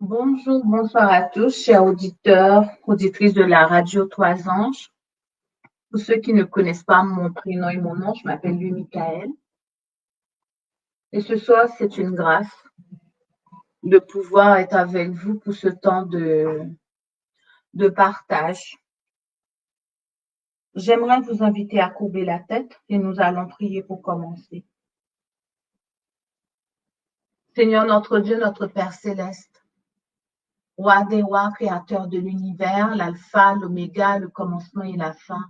Bonjour, bonsoir à tous, chers auditeurs, auditrices de la radio Trois Anges. Pour ceux qui ne connaissent pas mon prénom et mon nom, je m'appelle Louis Michael. Et ce soir, c'est une grâce de pouvoir être avec vous pour ce temps de partage. J'aimerais vous inviter à courber la tête et nous allons prier pour commencer. Seigneur notre Dieu, notre Père céleste, Roi des rois, créateur de l'univers, l'alpha, l'oméga, le commencement et la fin.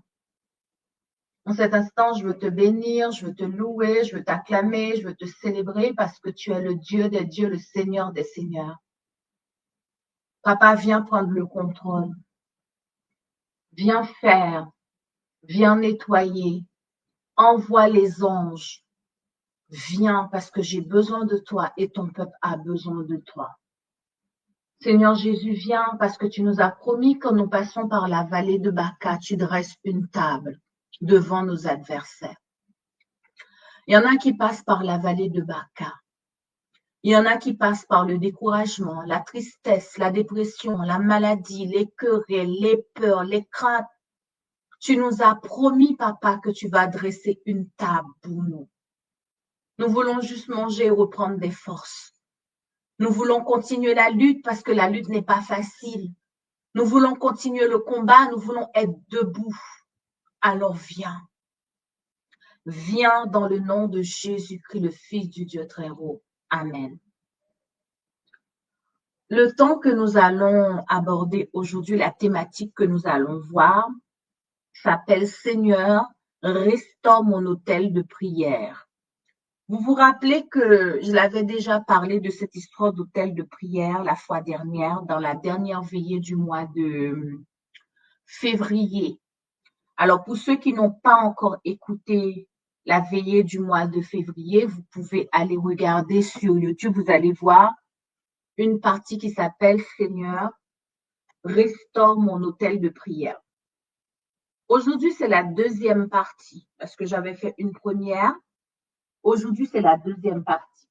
En cet instant, je veux te bénir, je veux te louer, je veux t'acclamer, je veux te célébrer parce que tu es le Dieu des dieux, le Seigneur des seigneurs. Papa, viens prendre le contrôle. Viens faire, viens nettoyer. Envoie les anges. Viens parce que j'ai besoin de toi et ton peuple a besoin de toi. Seigneur Jésus, viens parce que tu nous as promis quand nous passons par la vallée de Baca, tu dresses une table devant nos adversaires. Il y en a qui passent par la vallée de Baca. Il y en a qui passent par le découragement, la tristesse, la dépression, la maladie, les querelles, les peurs, les craintes. Tu nous as promis, papa, que tu vas dresser une table pour nous. Nous voulons juste manger et reprendre des forces. Nous voulons continuer la lutte parce que la lutte n'est pas facile. Nous voulons continuer le combat, nous voulons être debout. Alors viens. Viens dans le nom de Jésus-Christ, le Fils du Dieu très haut. Amen. Le temps que nous allons aborder aujourd'hui, la thématique que nous allons voir, s'appelle « Seigneur, restaure mon autel de prière ». Vous vous rappelez que je l'avais déjà parlé de cette histoire d'autel de prière la fois dernière, dans la dernière veillée du mois de février. Alors, pour ceux qui n'ont pas encore écouté la veillée du mois de février, vous pouvez aller regarder sur YouTube, vous allez voir une partie qui s'appelle « Seigneur, restaure mon autel de prière ». Aujourd'hui, c'est la deuxième partie parce que j'avais fait une première. Aujourd'hui, c'est la deuxième partie.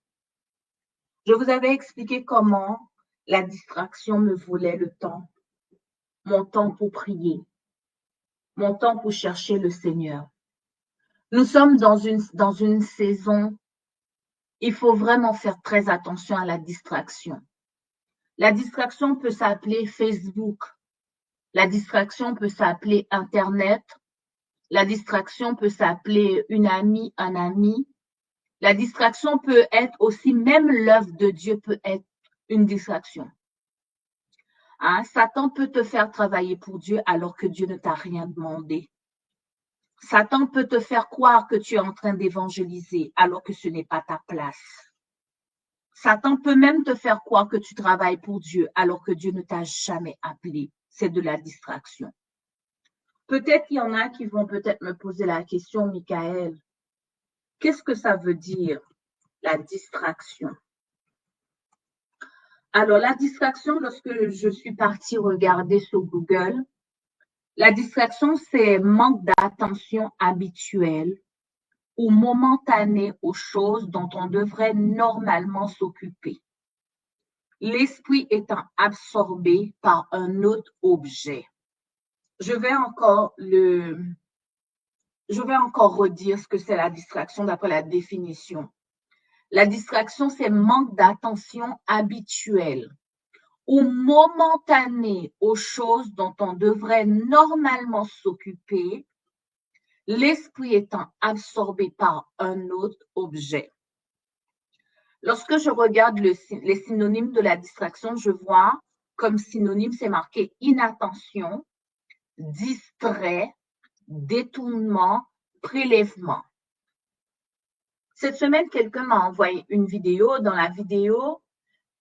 Je vous avais expliqué comment la distraction me volait le temps, mon temps pour prier, mon temps pour chercher le Seigneur. Nous sommes dans une saison, il faut vraiment faire très attention à la distraction. La distraction peut s'appeler Facebook, la distraction peut s'appeler Internet, la distraction peut s'appeler une amie, un ami. La distraction peut être aussi, même l'œuvre de Dieu peut être une distraction. Hein? Satan peut te faire travailler pour Dieu alors que Dieu ne t'a rien demandé. Satan peut te faire croire que tu es en train d'évangéliser alors que ce n'est pas ta place. Satan peut même te faire croire que tu travailles pour Dieu alors que Dieu ne t'a jamais appelé. C'est de la distraction. Peut-être qu'il y en a qui vont peut-être me poser la question, Michael, qu'est-ce que ça veut dire, la distraction? Alors, la distraction, lorsque je suis partie regarder sur Google, la distraction, c'est manque d'attention habituelle ou momentanée aux choses dont on devrait normalement s'occuper. L'esprit étant absorbé par un autre objet. Je vais encore redire ce que c'est la distraction d'après la définition. La distraction, c'est manque d'attention habituelle ou momentanée aux choses dont on devrait normalement s'occuper, l'esprit étant absorbé par un autre objet. Lorsque je regarde les synonymes de la distraction, je vois comme synonyme, c'est marqué inattention, distrait, détournement, prélèvement. Cette semaine, quelqu'un m'a envoyé une vidéo. Dans la vidéo,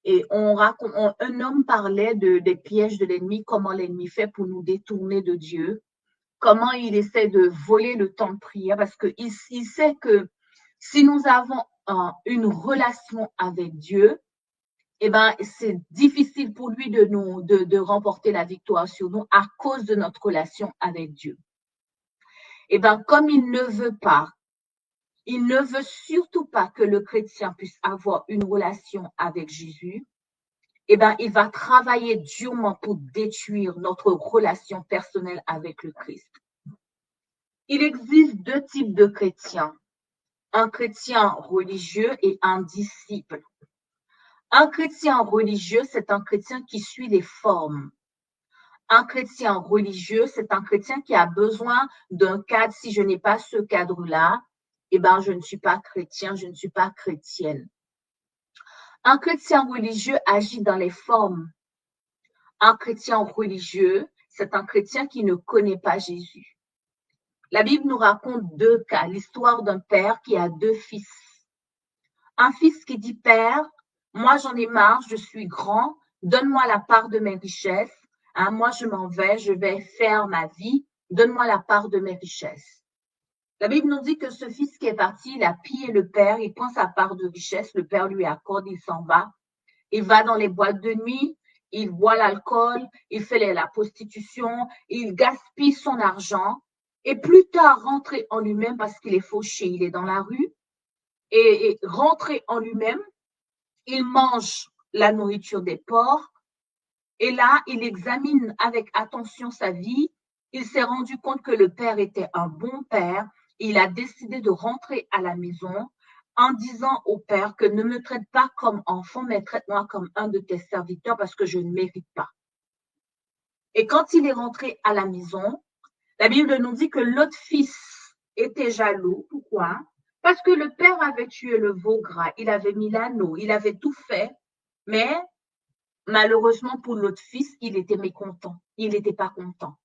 et un homme parlait des pièges de l'ennemi, comment l'ennemi fait pour nous détourner de Dieu, comment il essaie de voler le temps de prière, parce qu'il sait que si nous avons une relation avec Dieu, eh ben, c'est difficile pour lui de remporter la victoire sur nous à cause de notre relation avec Dieu. Eh ben, comme il ne veut surtout pas que le chrétien puisse avoir une relation avec Jésus, eh ben, il va travailler durement pour détruire notre relation personnelle avec le Christ. Il existe deux types de chrétiens, un chrétien religieux et un disciple. Un chrétien religieux, c'est un chrétien qui suit les formes. Un chrétien religieux, c'est un chrétien qui a besoin d'un cadre. Si je n'ai pas ce cadre-là, eh ben, je ne suis pas chrétien, je ne suis pas chrétienne. Un chrétien religieux agit dans les formes. Un chrétien religieux, c'est un chrétien qui ne connaît pas Jésus. La Bible nous raconte deux cas, l'histoire d'un père qui a deux fils. Un fils qui dit, Père, moi j'en ai marre, je suis grand, donne-moi la part de mes richesses. Moi je m'en vais, je vais faire ma vie, donne-moi la part de mes richesses. La Bible nous dit que ce fils qui est parti, il a pillé le père, il prend sa part de richesse, le père lui accorde, il s'en va. Il va dans les boîtes de nuit, il boit l'alcool, il fait la prostitution, il gaspille son argent. Et plus tard, rentré en lui-même, parce qu'il est fauché, il est dans la rue, et rentré en lui-même, il mange la nourriture des porcs. Et là, il examine avec attention sa vie. Il s'est rendu compte que le père était un bon père. Il a décidé de rentrer à la maison en disant au père que ne me traite pas comme enfant, mais traite-moi comme un de tes serviteurs parce que je ne mérite pas. Et quand il est rentré à la maison, la Bible nous dit que l'autre fils était jaloux. Pourquoi? Parce que le père avait tué le veau gras, il avait mis l'anneau, il avait tout fait, mais malheureusement pour l'autre fils, il était mécontent, il n'était pas content.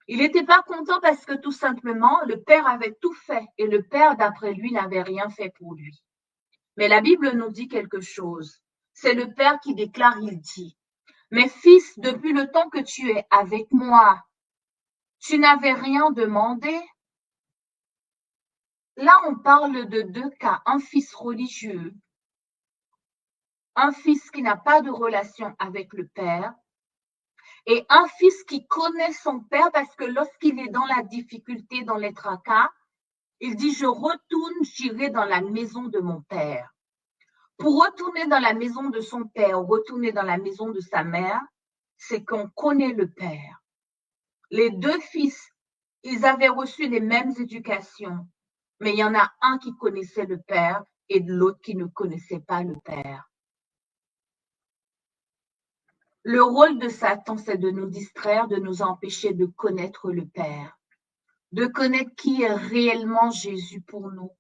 Il n'était pas content parce que tout simplement, le père avait tout fait et le père, d'après lui, n'avait rien fait pour lui. Mais la Bible nous dit quelque chose. C'est le père qui déclare, il dit, mes fils, depuis le temps que tu es avec moi, tu n'avais rien demandé. Là, on parle de deux cas, un fils religieux, un fils qui n'a pas de relation avec le père, et un fils qui connaît son père parce que lorsqu'il est dans la difficulté, dans les tracas, il dit, je retourne, j'irai dans la maison de mon père. Pour retourner dans la maison de son père, retourner dans la maison de sa mère, c'est qu'on connaît le père. Les deux fils, ils avaient reçu les mêmes éducations, mais il y en a un qui connaissait le père et l'autre qui ne connaissait pas le père. Le rôle de Satan, c'est de nous distraire, de nous empêcher de connaître le Père, de connaître qui est réellement Jésus pour nous.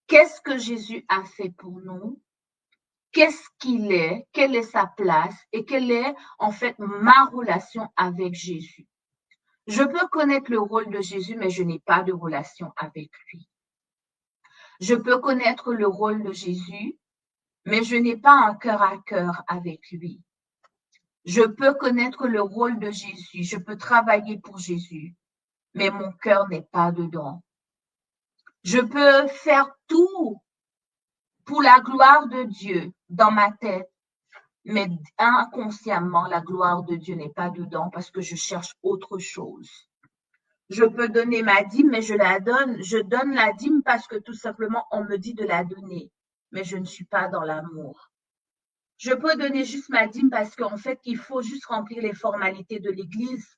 Qu'est-ce que Jésus a fait pour nous? Qu'est-ce qu'il est? Quelle est sa place? Et quelle est en fait ma relation avec Jésus? Je peux connaître le rôle de Jésus, mais je n'ai pas de relation avec lui. Je peux connaître le rôle de Jésus, mais je n'ai pas un cœur à cœur avec lui. Je peux connaître le rôle de Jésus, je peux travailler pour Jésus, mais mon cœur n'est pas dedans. Je peux faire tout pour la gloire de Dieu dans ma tête, mais inconsciemment, la gloire de Dieu n'est pas dedans parce que je cherche autre chose. Je peux donner ma dîme, mais je donne la dîme parce que tout simplement, on me dit de la donner, mais je ne suis pas dans l'amour. Je peux donner juste ma dîme parce qu'en fait, il faut juste remplir les formalités de l'Église.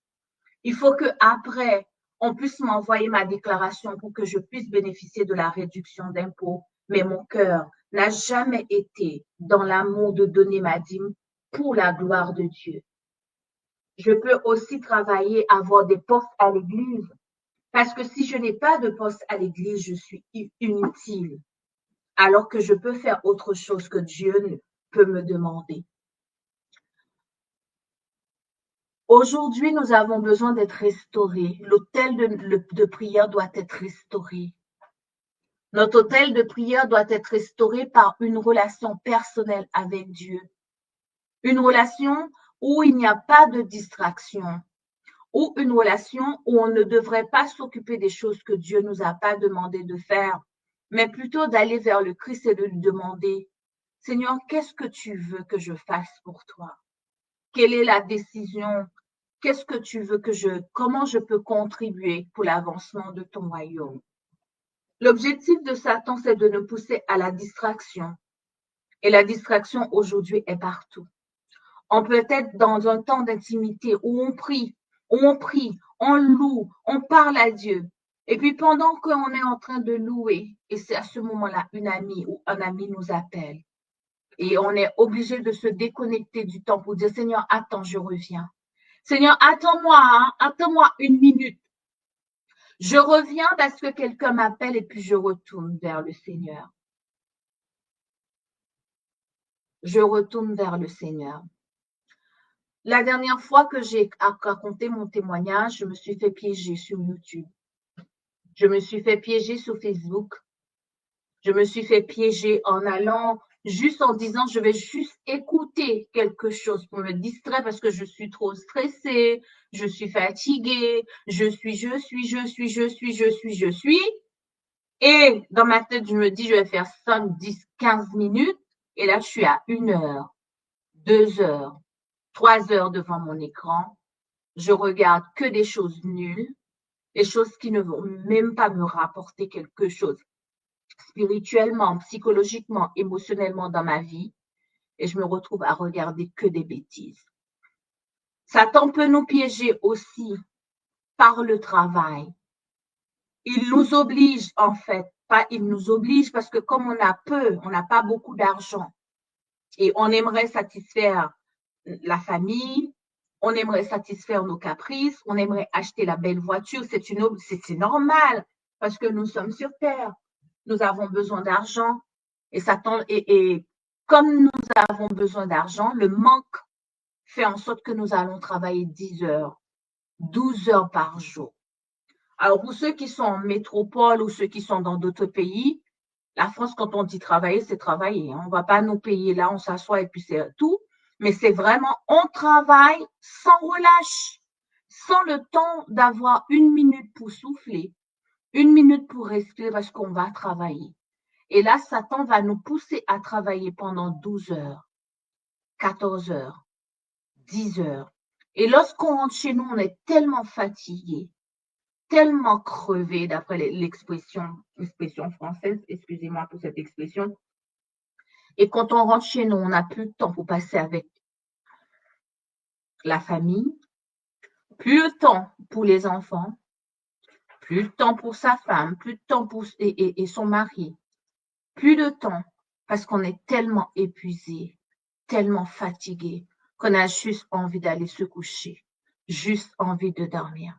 Il faut qu'après, on puisse m'envoyer ma déclaration pour que je puisse bénéficier de la réduction d'impôts. Mais mon cœur n'a jamais été dans l'amour de donner ma dîme pour la gloire de Dieu. Je peux aussi travailler, avoir des postes à l'Église. Parce que si je n'ai pas de poste à l'Église, je suis inutile. Alors que je peux faire autre chose que Dieu peut me demander. Aujourd'hui, nous avons besoin d'être restaurés. L'autel de prière doit être restauré. Notre autel de prière doit être restauré par une relation personnelle avec Dieu. Une relation où il n'y a pas de distraction. Ou une relation où on ne devrait pas s'occuper des choses que Dieu nous a pas demandé de faire, mais plutôt d'aller vers le Christ et de lui demander, Seigneur, qu'est-ce que tu veux que je fasse pour toi? Quelle est la décision? Qu'est-ce que tu veux comment je peux contribuer pour l'avancement de ton royaume? L'objectif de Satan, c'est de nous pousser à la distraction. Et la distraction aujourd'hui est partout. On peut être dans un temps d'intimité où on prie, on loue, on parle à Dieu. Et puis pendant qu'on est en train de louer, et c'est à ce moment-là, une amie ou un ami nous appelle. Et on est obligé de se déconnecter du temps pour dire, Seigneur, attends, je reviens. Seigneur, attends-moi, hein, attends-moi une minute. Je reviens parce que quelqu'un m'appelle et puis je retourne vers le Seigneur. Je retourne vers le Seigneur. La dernière fois que j'ai raconté mon témoignage, je me suis fait piéger sur YouTube. Je me suis fait piéger sur Facebook. Je me suis fait piéger en allant juste en disant je vais juste écouter quelque chose pour me distraire parce que je suis trop stressée, je suis fatiguée, je suis. Et dans ma tête, je me dis je vais faire 5, 10, 15 minutes et là je suis à 1 heure, 2 heures, 3 heures devant mon écran. Je regarde que des choses nulles, des choses qui ne vont même pas me rapporter quelque chose spirituellement, psychologiquement, émotionnellement dans ma vie et je me retrouve à regarder que des bêtises. Satan peut nous piéger aussi par le travail. Il nous oblige en fait, pas il nous oblige parce que comme on a peu, on n'a pas beaucoup d'argent et on aimerait satisfaire la famille, on aimerait satisfaire nos caprices, on aimerait acheter la belle voiture, c'est normal parce que nous sommes sur terre. Nous avons besoin d'argent et comme nous avons besoin d'argent, le manque fait en sorte que nous allons travailler 10 heures, 12 heures par jour. Alors, pour ceux qui sont en métropole ou ceux qui sont dans d'autres pays, la France, quand on dit travailler, c'est travailler. On ne va pas nous payer là, on s'assoit et puis c'est tout. Mais c'est vraiment, on travaille sans relâche, sans le temps d'avoir 1 minute pour souffler, 1 minute pour respirer parce qu'on va travailler. Et là, Satan va nous pousser à travailler pendant 12 heures, 14 heures, 10 heures. Et lorsqu'on rentre chez nous, on est tellement fatigué, tellement crevé, d'après l'expression française, excusez-moi pour cette expression. Et quand on rentre chez nous, on n'a plus de temps pour passer avec la famille, plus de temps pour les enfants, plus de temps pour sa femme, plus de temps pour et son mari, plus de temps parce qu'on est tellement épuisé, tellement fatigué qu'on a juste envie d'aller se coucher, juste envie de dormir.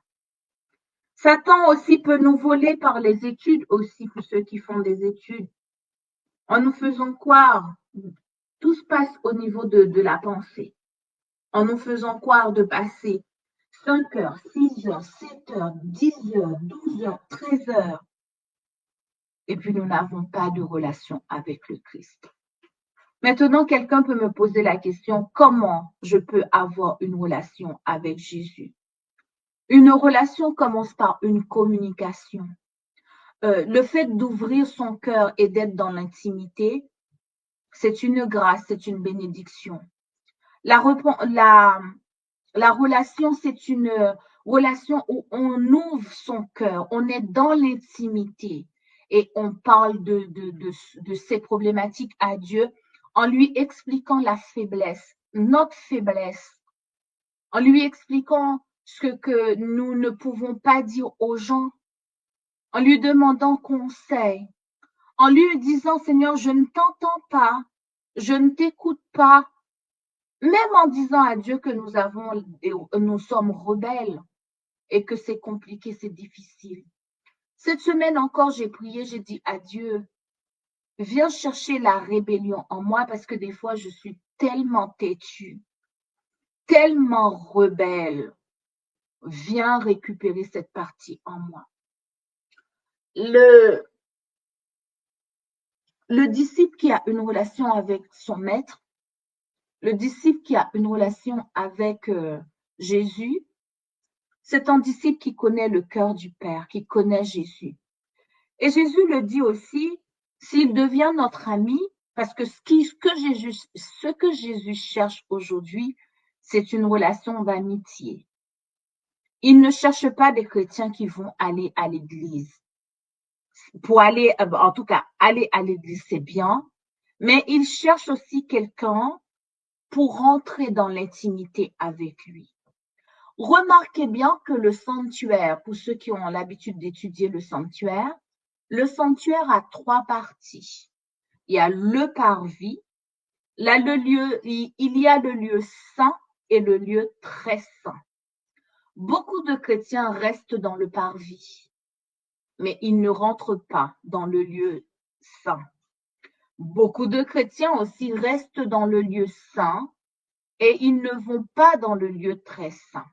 Satan aussi peut nous voler par les études aussi pour ceux qui font des études. En nous faisant croire, tout se passe au niveau de la pensée. En nous faisant croire de passer 5 heures, 6 heures, 7 heures, 10 heures, 12 heures, 13 heures. Et puis nous n'avons pas de relation avec le Christ. Maintenant, quelqu'un peut me poser la question, comment je peux avoir une relation avec Jésus? Une relation commence par une communication. Le fait d'ouvrir son cœur et d'être dans l'intimité, c'est une grâce, c'est une bénédiction. La relation, c'est une relation où on ouvre son cœur, on est dans l'intimité et on parle de ses problématiques à Dieu en lui expliquant la faiblesse, notre faiblesse, en lui expliquant ce que nous ne pouvons pas dire aux gens, en lui demandant conseil, en lui disant, Seigneur, je ne t'entends pas, je ne t'écoute pas, même en disant à Dieu que nous sommes rebelles et que c'est compliqué, c'est difficile. Cette semaine encore, j'ai prié, j'ai dit à Dieu, viens chercher la rébellion en moi parce que des fois, je suis tellement têtue, tellement rebelle. Viens récupérer cette partie en moi. Le disciple qui a une relation avec son maître, le disciple qui a une relation avec Jésus, c'est un disciple qui connaît le cœur du Père, qui connaît Jésus. Et Jésus le dit aussi, s'il devient notre ami, parce que ce que Jésus cherche aujourd'hui, c'est une relation d'amitié. Il ne cherche pas des chrétiens qui vont aller à l'église. Pour aller, en tout cas, aller à l'église, c'est bien, mais il cherche aussi quelqu'un pour rentrer dans l'intimité avec lui. Remarquez bien que le sanctuaire, pour ceux qui ont l'habitude d'étudier le sanctuaire a trois parties. Il y a le parvis, là, il y a le lieu saint et le lieu très saint. Beaucoup de chrétiens restent dans le parvis, mais ils ne rentrent pas dans le lieu saint. Beaucoup de chrétiens aussi restent dans le lieu saint et ils ne vont pas dans le lieu très saint.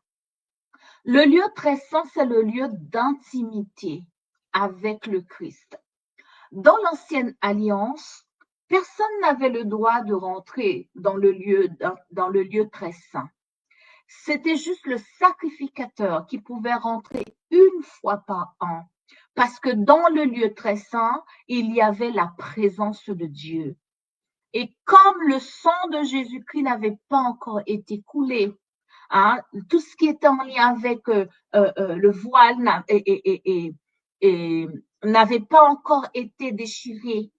Le lieu très saint, c'est le lieu d'intimité avec le Christ. Dans l'ancienne alliance, personne n'avait le droit de rentrer dans le lieu très saint. C'était juste le sacrificateur qui pouvait rentrer une fois par an, parce que dans le lieu très saint, il y avait la présence de Dieu. Et comme le sang de Jésus-Christ n'avait pas encore été coulé, tout ce qui était en lien avec le voile n'avait pas encore été déchiré.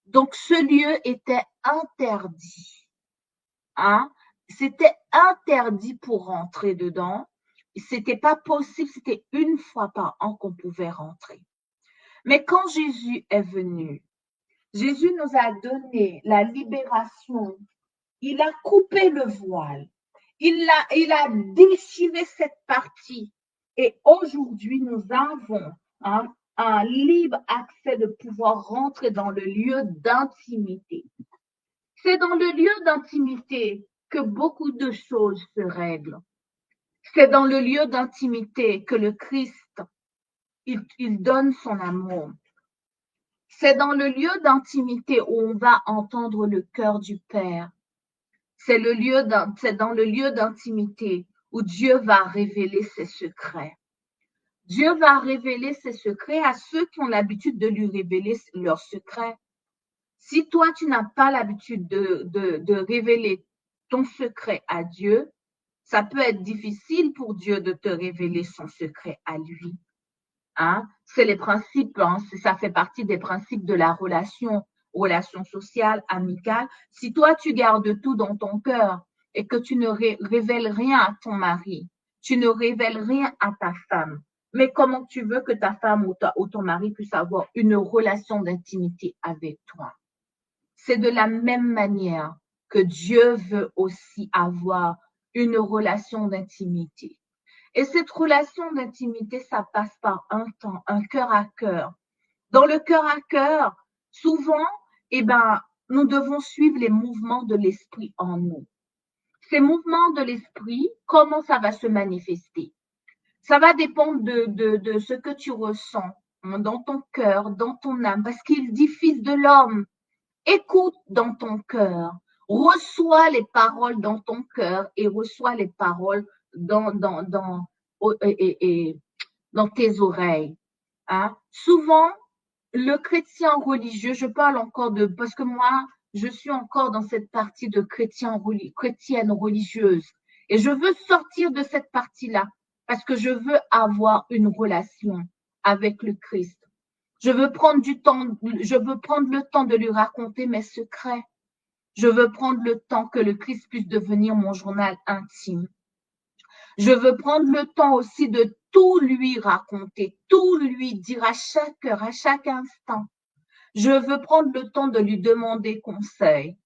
Donc, ce lieu était interdit. C'était interdit pour rentrer dedans. C'était pas possible, c'était une fois par an qu'on pouvait rentrer. Mais quand Jésus est venu, Jésus nous a donné la libération. Il a coupé le voile. Il a déchiré cette partie. Et aujourd'hui, nous avons un libre accès de pouvoir rentrer dans le lieu d'intimité. C'est dans le lieu d'intimité que beaucoup de choses se règlent. C'est dans le lieu d'intimité que le Christ, il donne son amour. C'est dans le lieu d'intimité où on va entendre le cœur du Père. C'est dans le lieu d'intimité où Dieu va révéler ses secrets. Dieu va révéler ses secrets à ceux qui ont l'habitude de lui révéler leurs secrets. Si toi, tu n'as pas l'habitude de révéler ton secret à Dieu, ça peut être difficile pour Dieu de te révéler son secret à lui. C'est les principes, ça fait partie des principes de la relation sociale, amicale. Si toi, tu gardes tout dans ton cœur et que tu ne révèles rien à ton mari, tu ne révèles rien à ta femme, mais comment tu veux que ta femme ou ton mari puisse avoir une relation d'intimité avec toi? C'est de la même manière que Dieu veut aussi avoir une relation d'intimité. Et cette relation d'intimité, ça passe par un temps, un cœur à cœur. Dans le cœur à cœur, souvent, nous devons suivre les mouvements de l'esprit en nous. Ces mouvements de l'esprit, comment ça va se manifester? Ça va dépendre de ce que tu ressens dans ton cœur, dans ton âme, parce qu'il dit fils de l'homme. Écoute dans ton cœur, reçois les paroles dans ton cœur et reçois les paroles dans tes oreilles. Souvent, le chrétien religieux, je parle encore parce que moi, je suis encore dans cette partie de chrétienne religieuse et je veux sortir de cette partie-là parce que je veux avoir une relation avec le Christ. Je veux prendre le temps de lui raconter mes secrets. Je veux prendre le temps que le Christ puisse devenir mon journal intime. Je veux prendre le temps aussi de tout lui raconter, tout lui dire à chaque heure, à chaque instant. Je veux prendre le temps de lui demander conseil.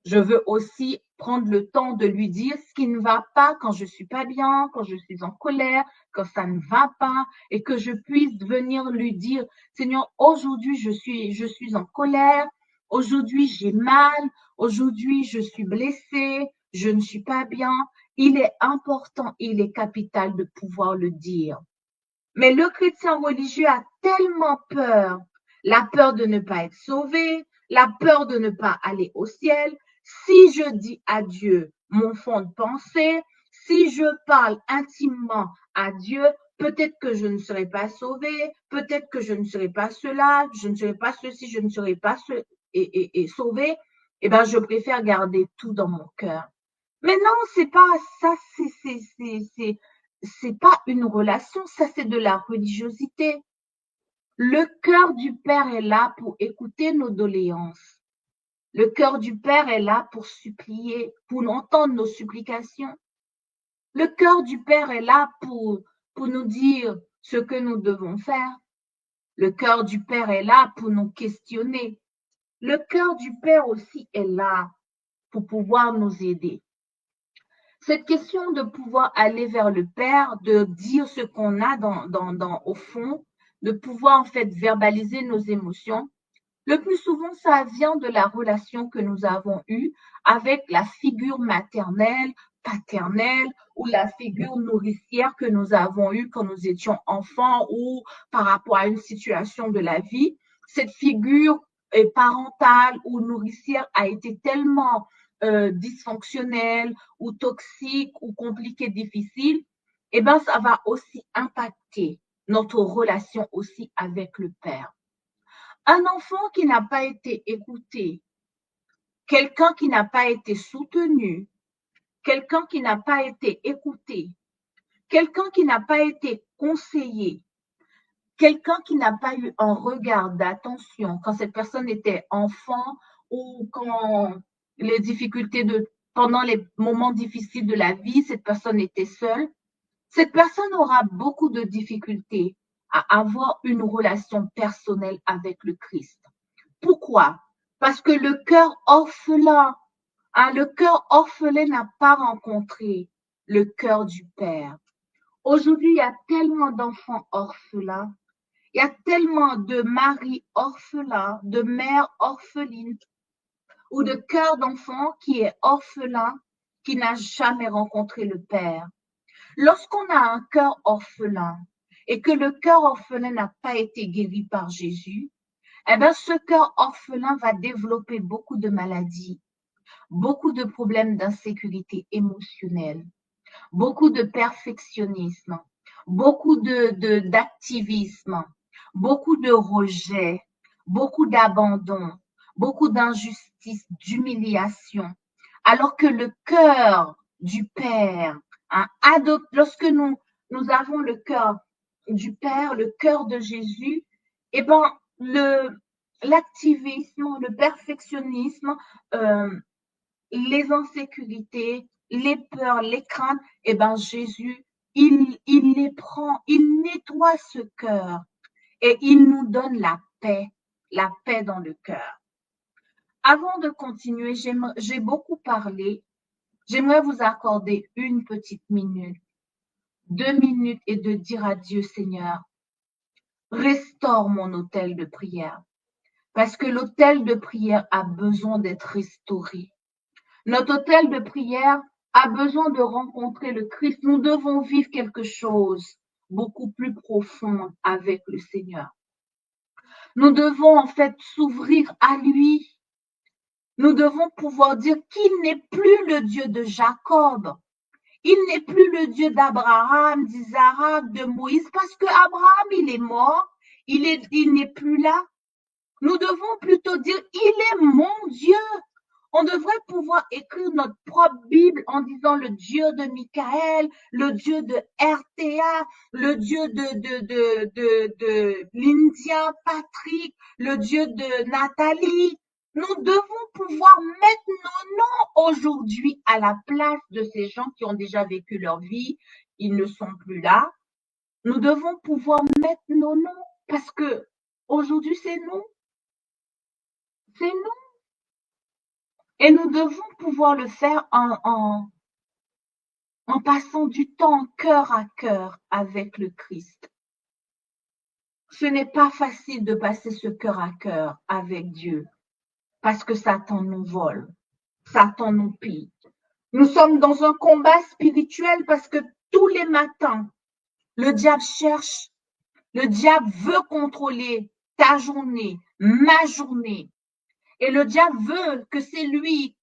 Je veux aussi prendre le temps de lui dire ce qui ne va pas quand je suis pas bien, quand je suis en colère, quand ça ne va pas, et que je puisse venir lui dire, Seigneur, aujourd'hui je suis en colère, aujourd'hui j'ai mal, aujourd'hui je suis blessée, je ne suis pas bien. Il est important, il est capital de pouvoir le dire. Mais le chrétien religieux a tellement peur, la peur de ne pas être sauvé, la peur de ne pas aller au ciel. Si je dis à Dieu mon fond de pensée, si je parle intimement à Dieu, peut-être que je ne serai pas sauvé, peut-être que je ne serai pas cela, je ne serai pas ceci, je ne serai pas sauvé. Eh bien, je préfère garder tout dans mon cœur. Mais non, c'est pas ça, c'est pas une relation, ça c'est de la religiosité. Le cœur du Père est là pour écouter nos doléances. Le cœur du Père est là pour supplier, pour entendre nos supplications. Le cœur du Père est là pour nous dire ce que nous devons faire. Le cœur du Père est là pour nous questionner. Le cœur du Père aussi est là pour pouvoir nous aider. Cette question de pouvoir aller vers le Père, de dire ce qu'on a au fond, de pouvoir en fait verbaliser nos émotions, le plus souvent, ça vient de la relation que nous avons eue avec la figure maternelle, paternelle ou la figure nourricière que nous avons eue quand nous étions enfants ou par rapport à une situation de la vie. Cette figure parentale ou nourricière a été tellement dysfonctionnelle ou toxique ou compliquée, difficile, eh ben, ça va aussi impacter notre relation aussi avec le Père. Un enfant qui n'a pas été écouté, quelqu'un qui n'a pas été soutenu, quelqu'un qui n'a pas été écouté, quelqu'un qui n'a pas été conseillé, quelqu'un qui n'a pas eu un regard d'attention quand cette personne était enfant ou quand les difficultés pendant les moments difficiles de la vie, cette personne était seule, cette personne aura beaucoup de difficultés à avoir une relation personnelle avec le Christ. Pourquoi? Parce que le cœur orphelin n'a pas rencontré le cœur du Père. Aujourd'hui, il y a tellement d'enfants orphelins, il y a tellement de maris orphelins, de mères orphelines, ou de cœur d'enfant qui est orphelin, qui n'a jamais rencontré le Père. Lorsqu'on a un cœur orphelin et que le cœur orphelin n'a pas été guéri par Jésus, eh bien, ce cœur orphelin va développer beaucoup de maladies, beaucoup de problèmes d'insécurité émotionnelle, beaucoup de perfectionnisme, beaucoup d'activisme, beaucoup de rejet, beaucoup d'abandon, beaucoup d'injustice, d'humiliation. Alors que le cœur du Père, lorsque nous avons le cœur du Père, le cœur de Jésus, eh ben, l'activisme, le perfectionnisme, les insécurités, les peurs, les craintes, eh ben, Jésus, il les prend, il nettoie ce cœur et il nous donne la paix dans le cœur. Avant de continuer, j'ai beaucoup parlé. J'aimerais vous accorder une petite minute, 2 minutes et de dire à Dieu, Seigneur, restaure mon autel de prière. Parce que l'autel de prière a besoin d'être restauré. Notre autel de prière a besoin de rencontrer le Christ. Nous devons vivre quelque chose beaucoup plus profond avec le Seigneur. Nous devons en fait s'ouvrir à lui. Nous devons pouvoir dire qu'il n'est plus le Dieu de Jacob. Il n'est plus le Dieu d'Abraham, d'Isaac, de Moïse, parce que Abraham, il est mort. Il n'est plus là. Nous devons plutôt dire, il est mon Dieu. On devrait pouvoir écrire notre propre Bible en disant le Dieu de Michael, le Dieu de RTA, le Dieu de l'Indien Patrick, le Dieu de Nathalie. Nous devons pouvoir mettre nos noms aujourd'hui à la place de ces gens qui ont déjà vécu leur vie. Ils ne sont plus là. Nous devons pouvoir mettre nos noms parce que aujourd'hui, c'est nous. C'est nous. Et nous devons pouvoir le faire en passant du temps cœur à cœur avec le Christ. Ce n'est pas facile de passer ce cœur à cœur avec Dieu parce que Satan nous vole, Satan nous pille. Nous sommes dans un combat spirituel parce que tous les matins, le diable cherche, le diable veut contrôler ta journée, ma journée. Et le diable veut que c'est lui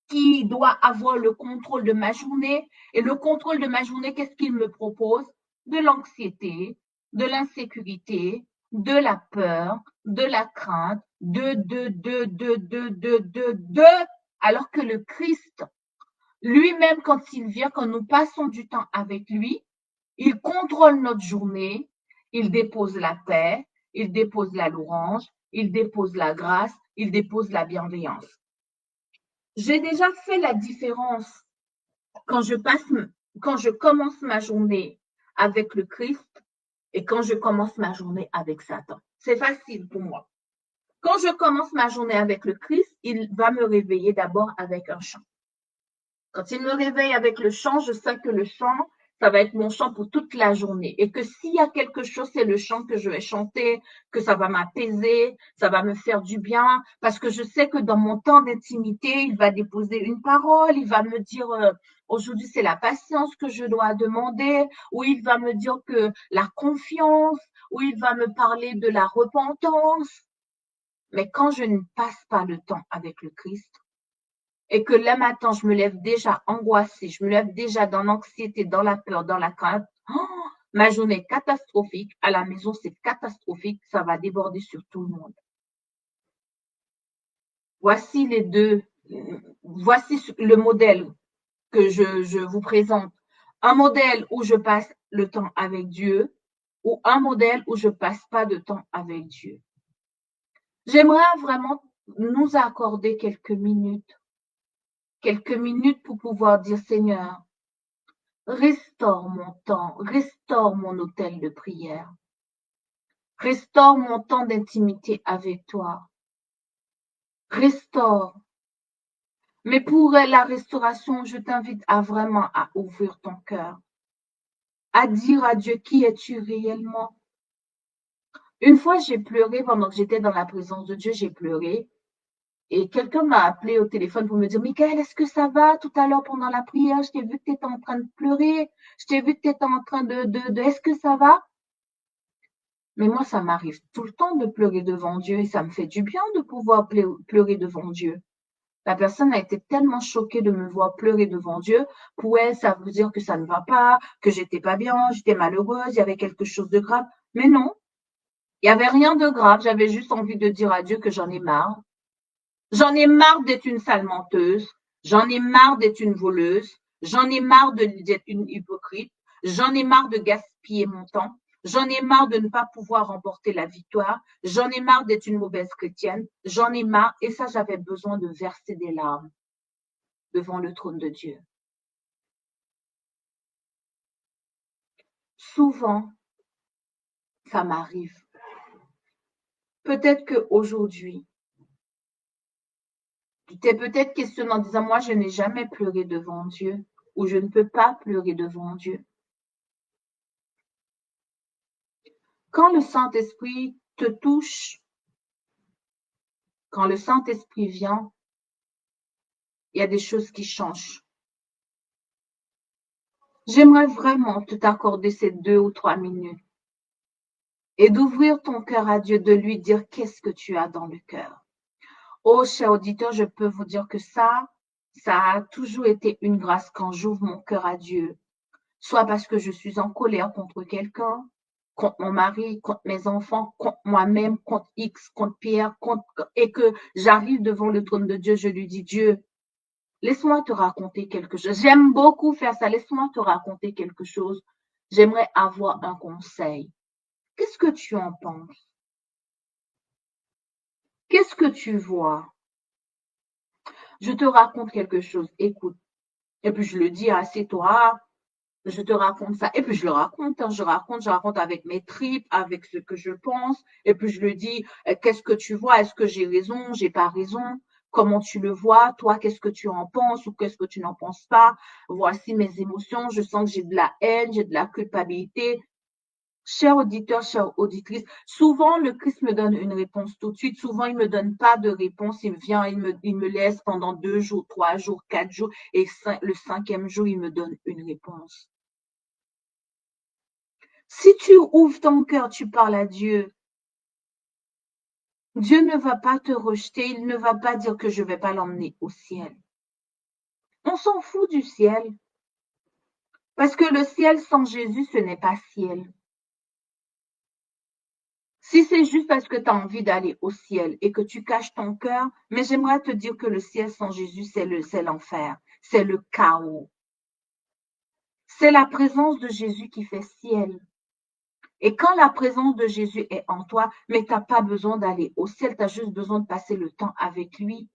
qui doit avoir le contrôle de ma journée. Et le contrôle de ma journée, qu'est-ce qu'il me propose? De l'anxiété, de l'insécurité, de la peur, de la crainte, alors que le Christ, lui-même, quand il vient, quand nous passons du temps avec lui, il contrôle notre journée, il dépose la paix, il dépose la louange, il dépose la grâce, il dépose la bienveillance. J'ai déjà fait la différence quand je commence ma journée avec le Christ et quand je commence ma journée avec Satan. C'est facile pour moi. Quand je commence ma journée avec le Christ, il va me réveiller d'abord avec un chant. Quand il me réveille avec le chant, je sais que le chant, ça va être mon chant pour toute la journée. Et que s'il y a quelque chose, c'est le chant que je vais chanter, que ça va m'apaiser, ça va me faire du bien, parce que je sais que dans mon temps d'intimité, il va déposer une parole, il va me dire, aujourd'hui, c'est la patience que je dois demander, ou il va me dire que la confiance, ou il va me parler de la repentance. Mais quand je ne passe pas le temps avec le Christ, et que le matin, je me lève déjà angoissée, je me lève déjà dans l'anxiété, dans la peur, dans la crainte, ma journée est catastrophique. À la maison, c'est catastrophique. Ça va déborder sur tout le monde. Voici le modèle que je vous présente. Un modèle où je passe le temps avec Dieu ou un modèle où je passe pas de temps avec Dieu. J'aimerais vraiment nous accorder quelques minutes pour pouvoir dire, Seigneur, restaure mon temps, restaure mon autel de prière, restaure mon temps d'intimité avec toi, restaure. Mais pour la restauration, je t'invite à vraiment à ouvrir ton cœur, à dire à Dieu qui es-tu réellement. Une fois, j'ai pleuré pendant que j'étais dans la présence de Dieu, j'ai pleuré. Et quelqu'un m'a appelé au téléphone pour me dire, Michael, est-ce que ça va? Tout à l'heure, pendant la prière, je t'ai vu que tu étais en train de pleurer. Je t'ai vu que tu étais en train est-ce que ça va? Mais moi, ça m'arrive tout le temps de pleurer devant Dieu et ça me fait du bien de pouvoir pleurer devant Dieu. La personne a été tellement choquée de me voir pleurer devant Dieu. Pour elle, ça veut dire que ça ne va pas, que j'étais pas bien, j'étais malheureuse, il y avait quelque chose de grave. Mais non, il y avait rien de grave. J'avais juste envie de dire à Dieu que j'en ai marre. J'en ai marre d'être une sale menteuse. J'en ai marre d'être une voleuse. J'en ai marre d'être une hypocrite. J'en ai marre de gaspiller mon temps. J'en ai marre de ne pas pouvoir remporter la victoire. J'en ai marre d'être une mauvaise chrétienne. J'en ai marre. Et ça, j'avais besoin de verser des larmes devant le trône de Dieu. Souvent, ça m'arrive. Peut-être qu'aujourd'hui, tu t'es peut-être questionné en disant, moi, je n'ai jamais pleuré devant Dieu ou je ne peux pas pleurer devant Dieu. Quand le Saint-Esprit te touche, quand le Saint-Esprit vient, il y a des choses qui changent. J'aimerais vraiment te t'accorder ces 2 ou 3 minutes et d'ouvrir ton cœur à Dieu, de lui dire qu'est-ce que tu as dans le cœur. Oh, cher auditeur, je peux vous dire que ça a toujours été une grâce quand j'ouvre mon cœur à Dieu. Soit parce que je suis en colère contre quelqu'un, contre mon mari, contre mes enfants, contre moi-même, contre X, contre Pierre, et que j'arrive devant le trône de Dieu, je lui dis, Dieu, laisse-moi te raconter quelque chose. J'aime beaucoup faire ça. Laisse-moi te raconter quelque chose. J'aimerais avoir un conseil. Qu'est-ce que tu en penses? Qu'est-ce que tu vois? Je te raconte quelque chose. Écoute. Et puis je le dis, assieds-toi, je te raconte ça. Et puis je le raconte, hein, je raconte avec mes tripes, avec ce que je pense. Et puis je le dis, qu'est-ce que tu vois? Est-ce que j'ai raison? J'ai pas raison? Comment tu le vois? Toi, qu'est-ce que tu en penses ou qu'est-ce que tu n'en penses pas? Voici mes émotions. Je sens que j'ai de la haine, j'ai de la culpabilité. Chers auditeurs, chères auditrices, souvent le Christ me donne une réponse tout de suite. Souvent, il me donne pas de réponse. Il vient, il me laisse pendant 2 jours, 3 jours, 4 jours. Et le 5e jour, il me donne une réponse. Si tu ouvres ton cœur, tu parles à Dieu. Dieu ne va pas te rejeter. Il ne va pas dire que je ne vais pas l'emmener au ciel. On s'en fout du ciel. Parce que le ciel sans Jésus, ce n'est pas ciel. Si c'est juste parce que tu as envie d'aller au ciel et que tu caches ton cœur, mais j'aimerais te dire que le ciel sans Jésus, c'est l'enfer, c'est le chaos. C'est la présence de Jésus qui fait ciel. Et quand la présence de Jésus est en toi, mais tu n'as pas besoin d'aller au ciel, tu as juste besoin de passer le temps avec lui.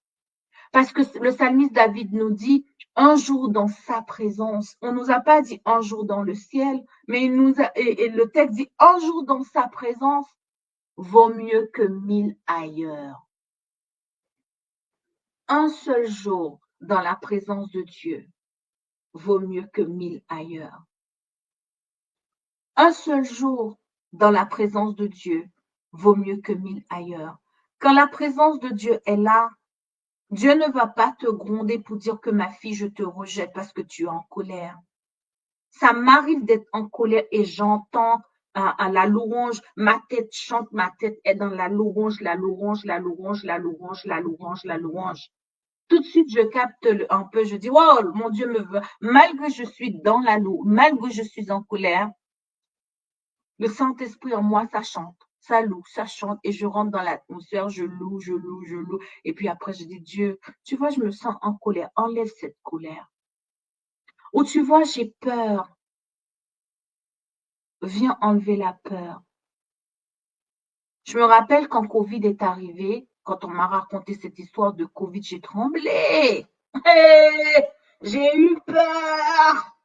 Parce que le psalmiste David nous dit un jour dans sa présence. On nous a pas dit un jour dans le ciel, mais et le texte dit un jour dans sa présence vaut mieux que 1000 ailleurs. Un seul jour dans la présence de Dieu vaut mieux que 1000 ailleurs. Un seul jour dans la présence de Dieu vaut mieux que 1000 ailleurs. Quand la présence de Dieu est là, Dieu ne va pas te gronder pour dire que ma fille, je te rejette parce que tu es en colère. Ça m'arrive d'être en colère et j'entends à la louange, ma tête chante, ma tête est dans la louange, la louange, la louange, la louange, la louange, la louange. Tout de suite, je capte un peu, je dis, wow, mon Dieu me veut, malgré que je suis dans la louange, malgré que je suis en colère, le Saint-Esprit en moi, ça chante, ça loue, ça chante, et je rentre dans l'atmosphère, je loue, je loue, je loue, et puis après, je dis, Dieu, tu vois, je me sens en colère, enlève cette colère. Ou tu vois, j'ai peur, viens enlever la peur. Je me rappelle quand Covid est arrivé, quand on m'a raconté cette histoire de Covid, j'ai tremblé. Hey, j'ai eu peur.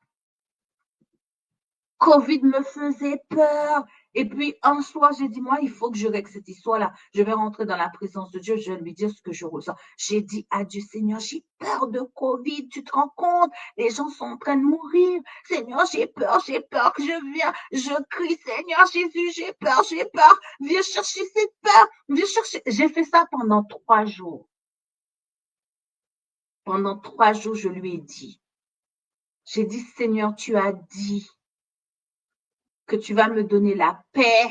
Covid me faisait peur. Et puis, un soir, j'ai dit, moi, il faut que je règle cette histoire-là. Je vais rentrer dans la présence de Dieu. Je vais lui dire ce que je ressens. J'ai dit à Dieu, Seigneur, j'ai peur de Covid. Tu te rends compte? Les gens sont en train de mourir. Seigneur, j'ai peur que je viens. Je crie, Seigneur Jésus, j'ai peur. Viens chercher cette peur. Viens chercher. J'ai fait ça pendant 3 jours. Pendant 3 jours, je lui ai dit. J'ai dit, Seigneur, tu as dit que tu vas me donner la paix.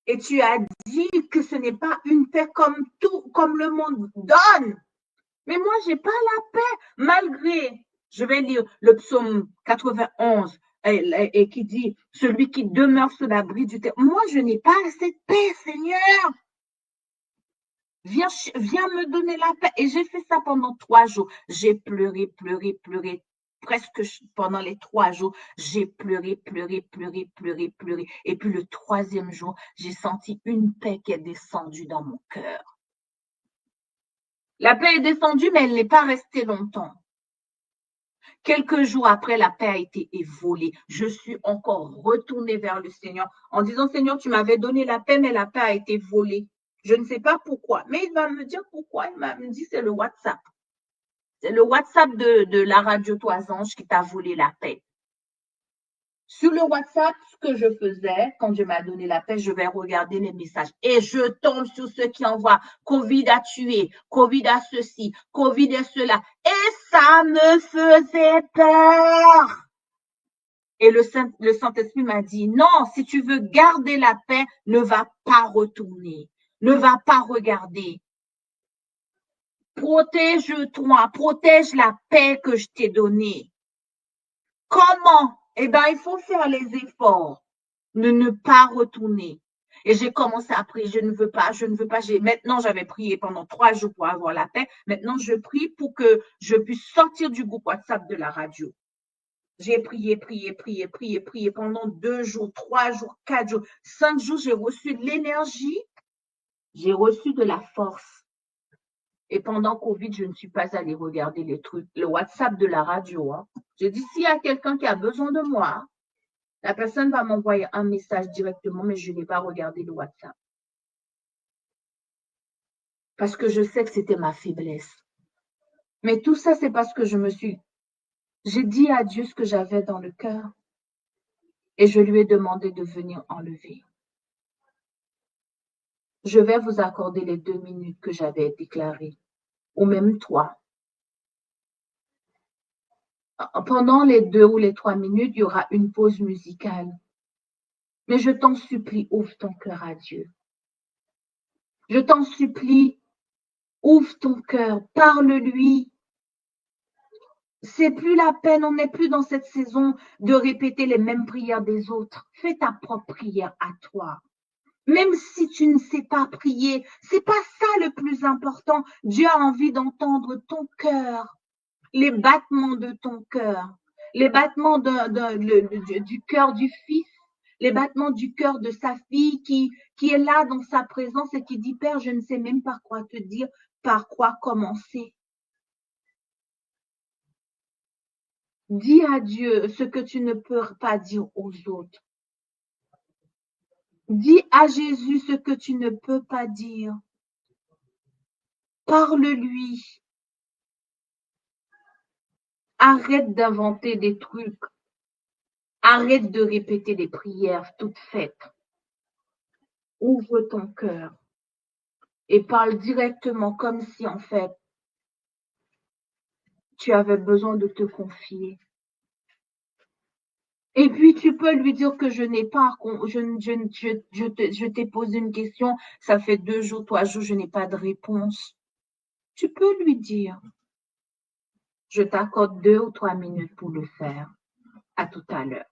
Et tu as dit que ce n'est pas une paix comme le monde donne. Mais moi, j'ai pas la paix, malgré, je vais lire le psaume 91, et qui dit, celui qui demeure sous l'abri du terre. Moi, je n'ai pas cette paix, Seigneur. Viens me donner la paix. Et j'ai fait ça pendant 3 jours. J'ai pleuré. Presque pendant les 3 jours, j'ai pleuré. Et puis le 3e jour, j'ai senti une paix qui est descendue dans mon cœur. La paix est descendue, mais elle n'est pas restée longtemps. Quelques jours après, la paix a été volée. Je suis encore retournée vers le Seigneur en disant, Seigneur, tu m'avais donné la paix, mais la paix a été volée. Je ne sais pas pourquoi, mais il va me dire pourquoi. Il m'a dit, c'est le WhatsApp. C'est le WhatsApp de la radio Toisange qui t'a volé la paix. Sur le WhatsApp, ce que je faisais, quand Dieu m'a donné la paix, je vais regarder les messages. Et je tombe sur ceux qui envoient Covid a tué, Covid a ceci, Covid a cela. Et ça me faisait peur. Et le Saint-Esprit m'a dit, non, si tu veux garder la paix, ne va pas retourner, ne va pas regarder. Protège-toi, protège la paix que je t'ai donnée. Comment? Eh bien, il faut faire les efforts de ne pas retourner. Et j'ai commencé à prier, je ne veux pas. Maintenant, j'avais prié pendant 3 jours pour avoir la paix. Maintenant, je prie pour que je puisse sortir du groupe WhatsApp de la radio. J'ai prié pendant 2 jours, 3 jours, 4 jours, 5 jours, j'ai reçu de l'énergie, j'ai reçu de la force. Et pendant Covid, je ne suis pas allée regarder les trucs, le WhatsApp de la radio. Hein. J'ai dit, s'il y a quelqu'un qui a besoin de moi, la personne va m'envoyer un message directement, mais je n'ai pas regardé le WhatsApp. Parce que je sais que c'était ma faiblesse. Mais tout ça, c'est parce que j'ai dit à Dieu ce que j'avais dans le cœur. Et je lui ai demandé de venir enlever. Je vais vous accorder les 2 minutes que j'avais déclarées, ou même 3. Pendant les 2 ou les 3 minutes, il y aura une pause musicale. Mais je t'en supplie, ouvre ton cœur à Dieu. Je t'en supplie, ouvre ton cœur, parle-lui. C'est plus la peine, on n'est plus dans cette saison de répéter les mêmes prières des autres. Fais ta propre prière à toi. Même si tu ne sais pas prier, c'est pas ça le plus important. Dieu a envie d'entendre ton cœur, les battements de ton cœur, les battements du cœur du Fils, les battements du cœur de sa fille qui est là dans sa présence et qui dit, Père, je ne sais même pas quoi te dire, par quoi commencer. Dis à Dieu ce que tu ne peux pas dire aux autres. Dis à Jésus ce que tu ne peux pas dire. Parle-lui. Arrête d'inventer des trucs. Arrête de répéter des prières toutes faites. Ouvre ton cœur et parle directement comme si en fait tu avais besoin de te confier. Et puis tu peux lui dire que je n'ai pas, je t'ai posé une question, ça fait 2 jours, 3 jours, je n'ai pas de réponse. Tu peux lui dire, je t'accorde 2 ou 3 minutes pour le faire. À tout à l'heure.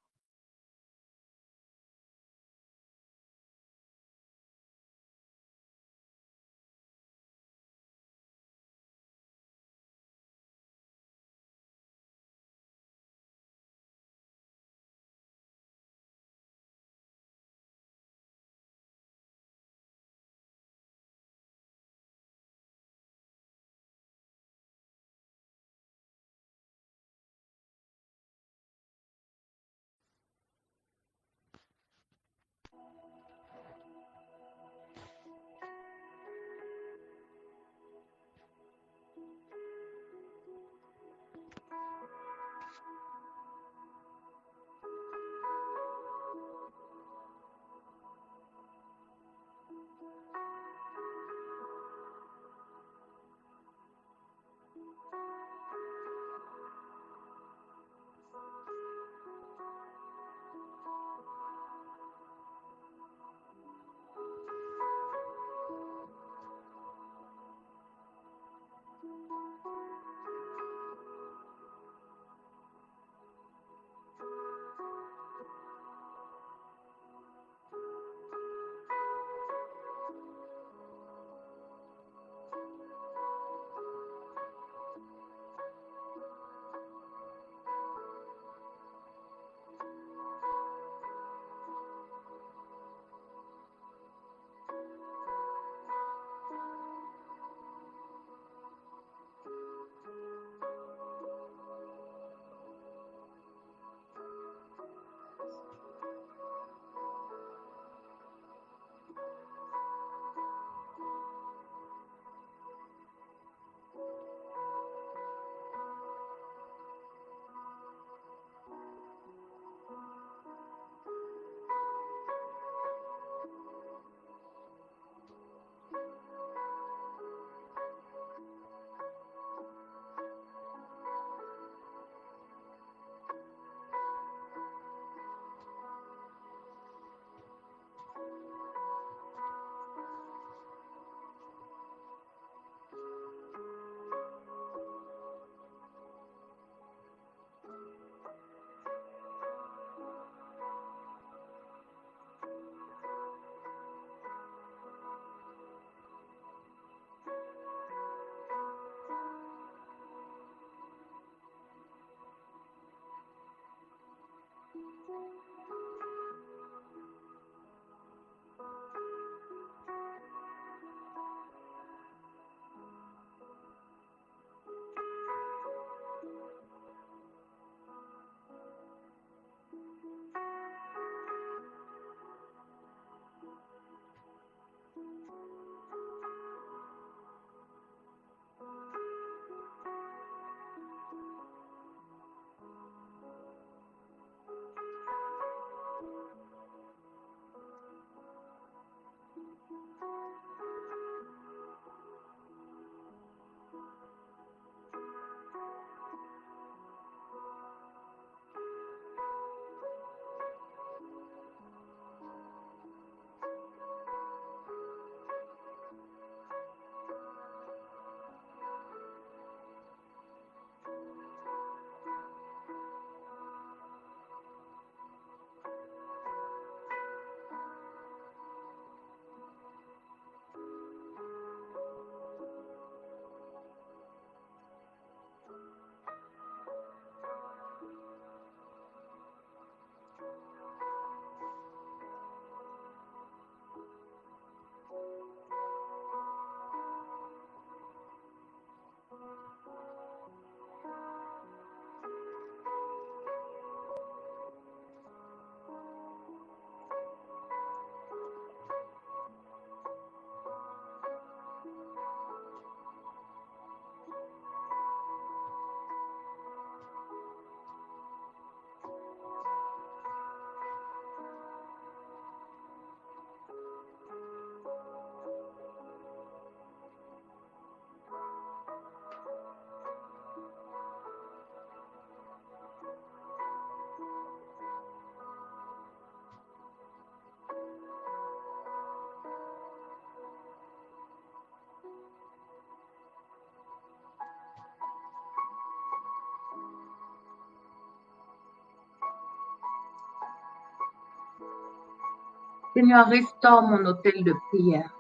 Seigneur, restaure mon hôtel de prière.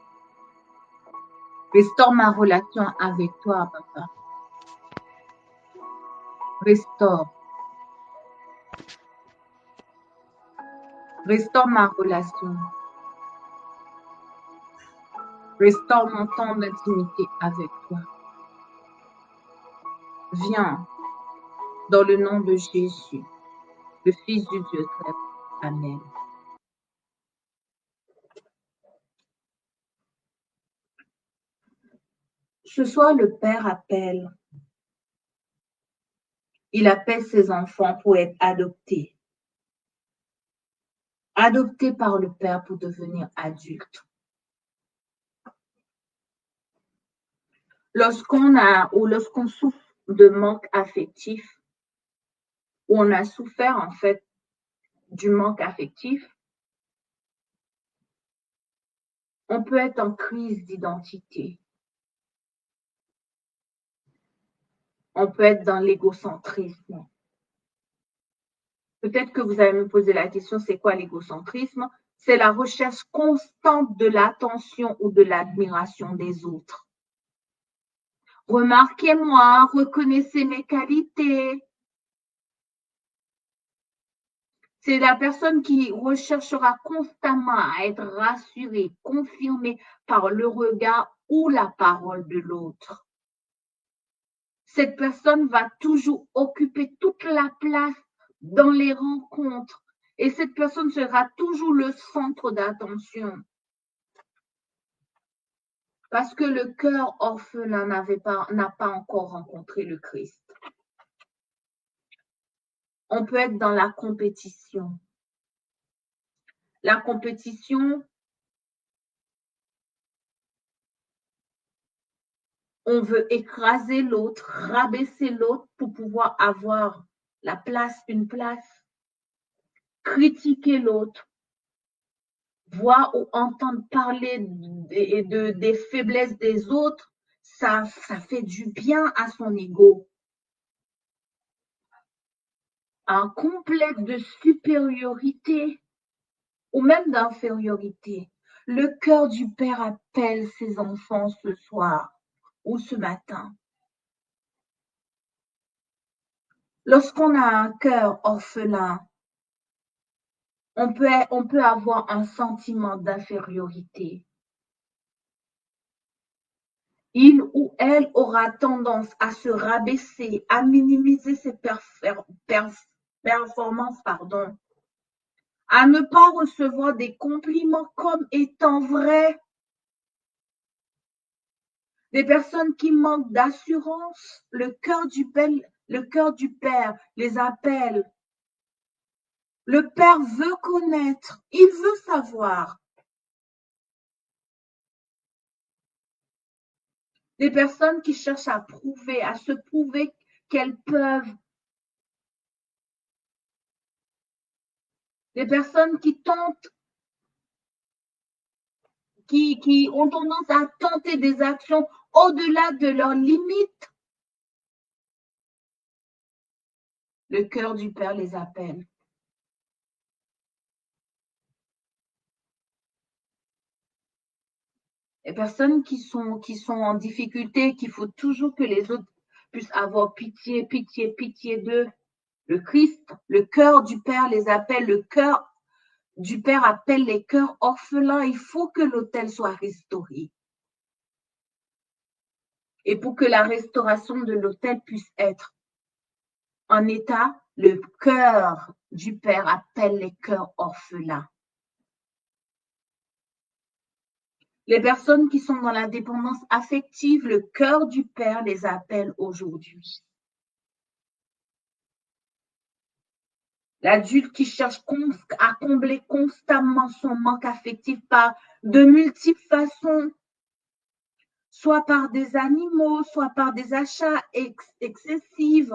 Restaure ma relation avec toi, papa. Restaure. Restaure ma relation. Restaure mon temps d'intimité avec toi. Viens dans le nom de Jésus, le Fils du Dieu très haut. Amen. Ce soir, le Père appelle. Il appelle ses enfants pour être adoptés. Adoptés par le Père pour devenir adultes. Lorsqu'on souffre de manque affectif, ou on a souffert en fait du manque affectif, on peut être en crise d'identité. On peut être dans l'égocentrisme. Peut-être que vous allez me poser la question, c'est quoi l'égocentrisme? C'est la recherche constante de l'attention ou de l'admiration des autres. Remarquez-moi, reconnaissez mes qualités. C'est la personne qui recherchera constamment à être rassurée, confirmée par le regard ou la parole de l'autre. Cette personne va toujours occuper toute la place dans les rencontres et cette personne sera toujours le centre d'attention. Parce que le cœur orphelin n'a pas encore rencontré le Christ. On peut être dans la compétition. La compétition, on veut écraser l'autre, rabaisser l'autre pour pouvoir avoir une place, critiquer l'autre, voir ou entendre parler des faiblesses des autres, ça fait du bien à son ego. Un complexe de supériorité ou même d'infériorité. Le cœur du Père appelle ses enfants ce soir ou ce matin. Lorsqu'on a un cœur orphelin, on peut avoir un sentiment d'infériorité. Il ou elle aura tendance à se rabaisser, à minimiser ses performances, à ne pas recevoir des compliments comme étant vrais. Des personnes qui manquent d'assurance, le cœur du Père les appelle. Le Père veut connaître, il veut savoir. Des personnes qui cherchent à se prouver qu'elles peuvent. Des personnes qui tentent, qui ont tendance à tenter des actions au-delà de leurs limites. Le cœur du Père les appelle. Les personnes qui sont en difficulté, qu'il faut toujours que les autres puissent avoir pitié d'eux. Le Christ, le cœur du Père les appelle, le cœur du Père appelle les cœurs orphelins. Il faut que l'autel soit restauré. Et pour que la restauration de l'autel puisse être en état, le cœur du Père appelle les cœurs orphelins. Les personnes qui sont dans la dépendance affective, le cœur du Père les appelle aujourd'hui. L'adulte qui cherche à combler constamment son manque affectif par de multiples façons, soit par des animaux, soit par des achats excessifs,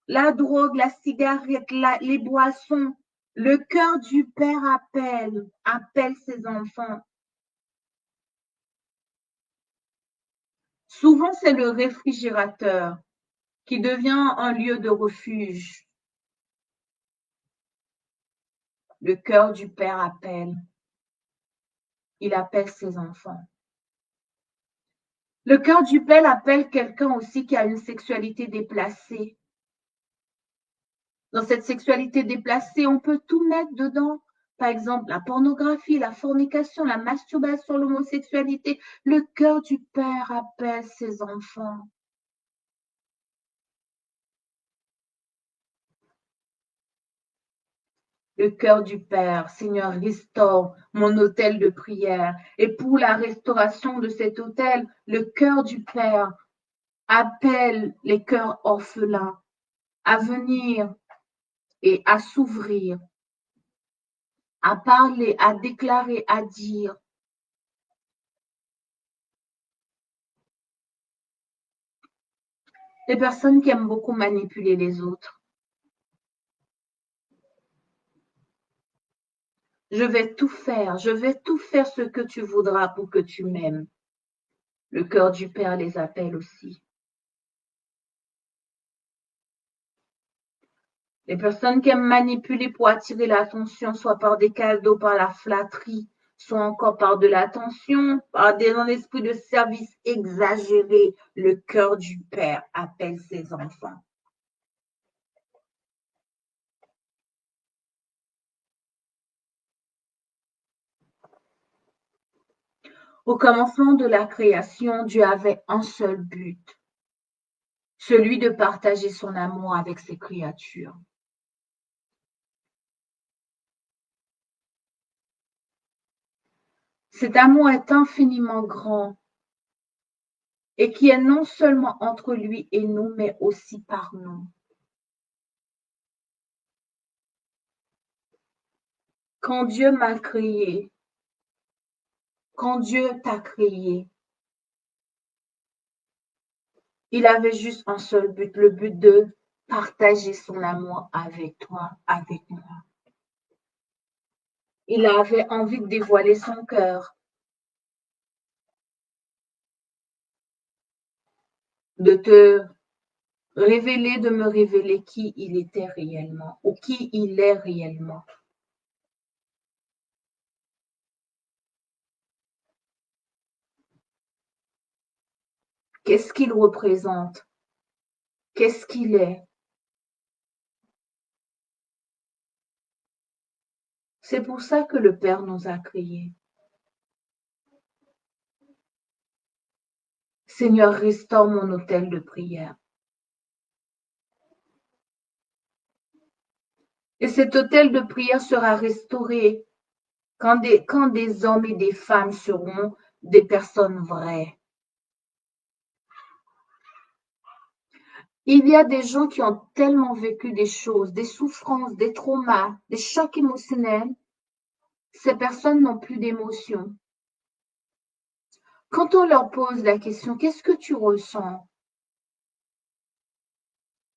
la drogue, la cigarette, les boissons. Le cœur du Père appelle ses enfants. Souvent, c'est le réfrigérateur qui devient un lieu de refuge. Le cœur du Père appelle. il appelle ses enfants. Le cœur du Père appelle quelqu'un aussi qui a une sexualité déplacée. Dans cette sexualité déplacée, on peut tout mettre dedans. Par exemple, la pornographie, la fornication, la masturbation, l'homosexualité. Le cœur du Père appelle ses enfants. Le cœur du Père, Seigneur, restaure mon autel de prière. Et pour la restauration de cet autel, le cœur du Père appelle les cœurs orphelins à venir et à s'ouvrir, à parler, à déclarer, à dire. Les personnes qui aiment beaucoup manipuler les autres. Je vais tout faire ce que tu voudras pour que tu m'aimes. Le cœur du Père les appelle aussi. Les personnes qui aiment manipuler pour attirer l'attention, soit par des cadeaux, par la flatterie, soit encore par de l'attention, par un esprit de service exagéré, le cœur du Père appelle ses enfants. Au commencement de la création, Dieu avait un seul but, celui de partager son amour avec ses créatures. Cet amour est infiniment grand et qui est non seulement entre lui et nous, mais aussi par nous. Quand Dieu m'a créé, quand Dieu t'a créé, il avait juste un seul but, le but de partager son amour avec toi, avec moi. Il avait envie de dévoiler son cœur, de te révéler, de me révéler qui il était réellement ou qui il est réellement. Qu'est-ce qu'il représente? Qu'est-ce qu'il est? C'est pour ça que le Père nous a créés. Seigneur, restaure mon autel de prière. Et cet autel de prière sera restauré quand des hommes et des femmes seront des personnes vraies. Il y a des gens qui ont tellement vécu des choses, des souffrances, des traumas, des chocs émotionnels. Ces personnes n'ont plus d'émotions. Quand on leur pose la question, qu'est-ce que tu ressens?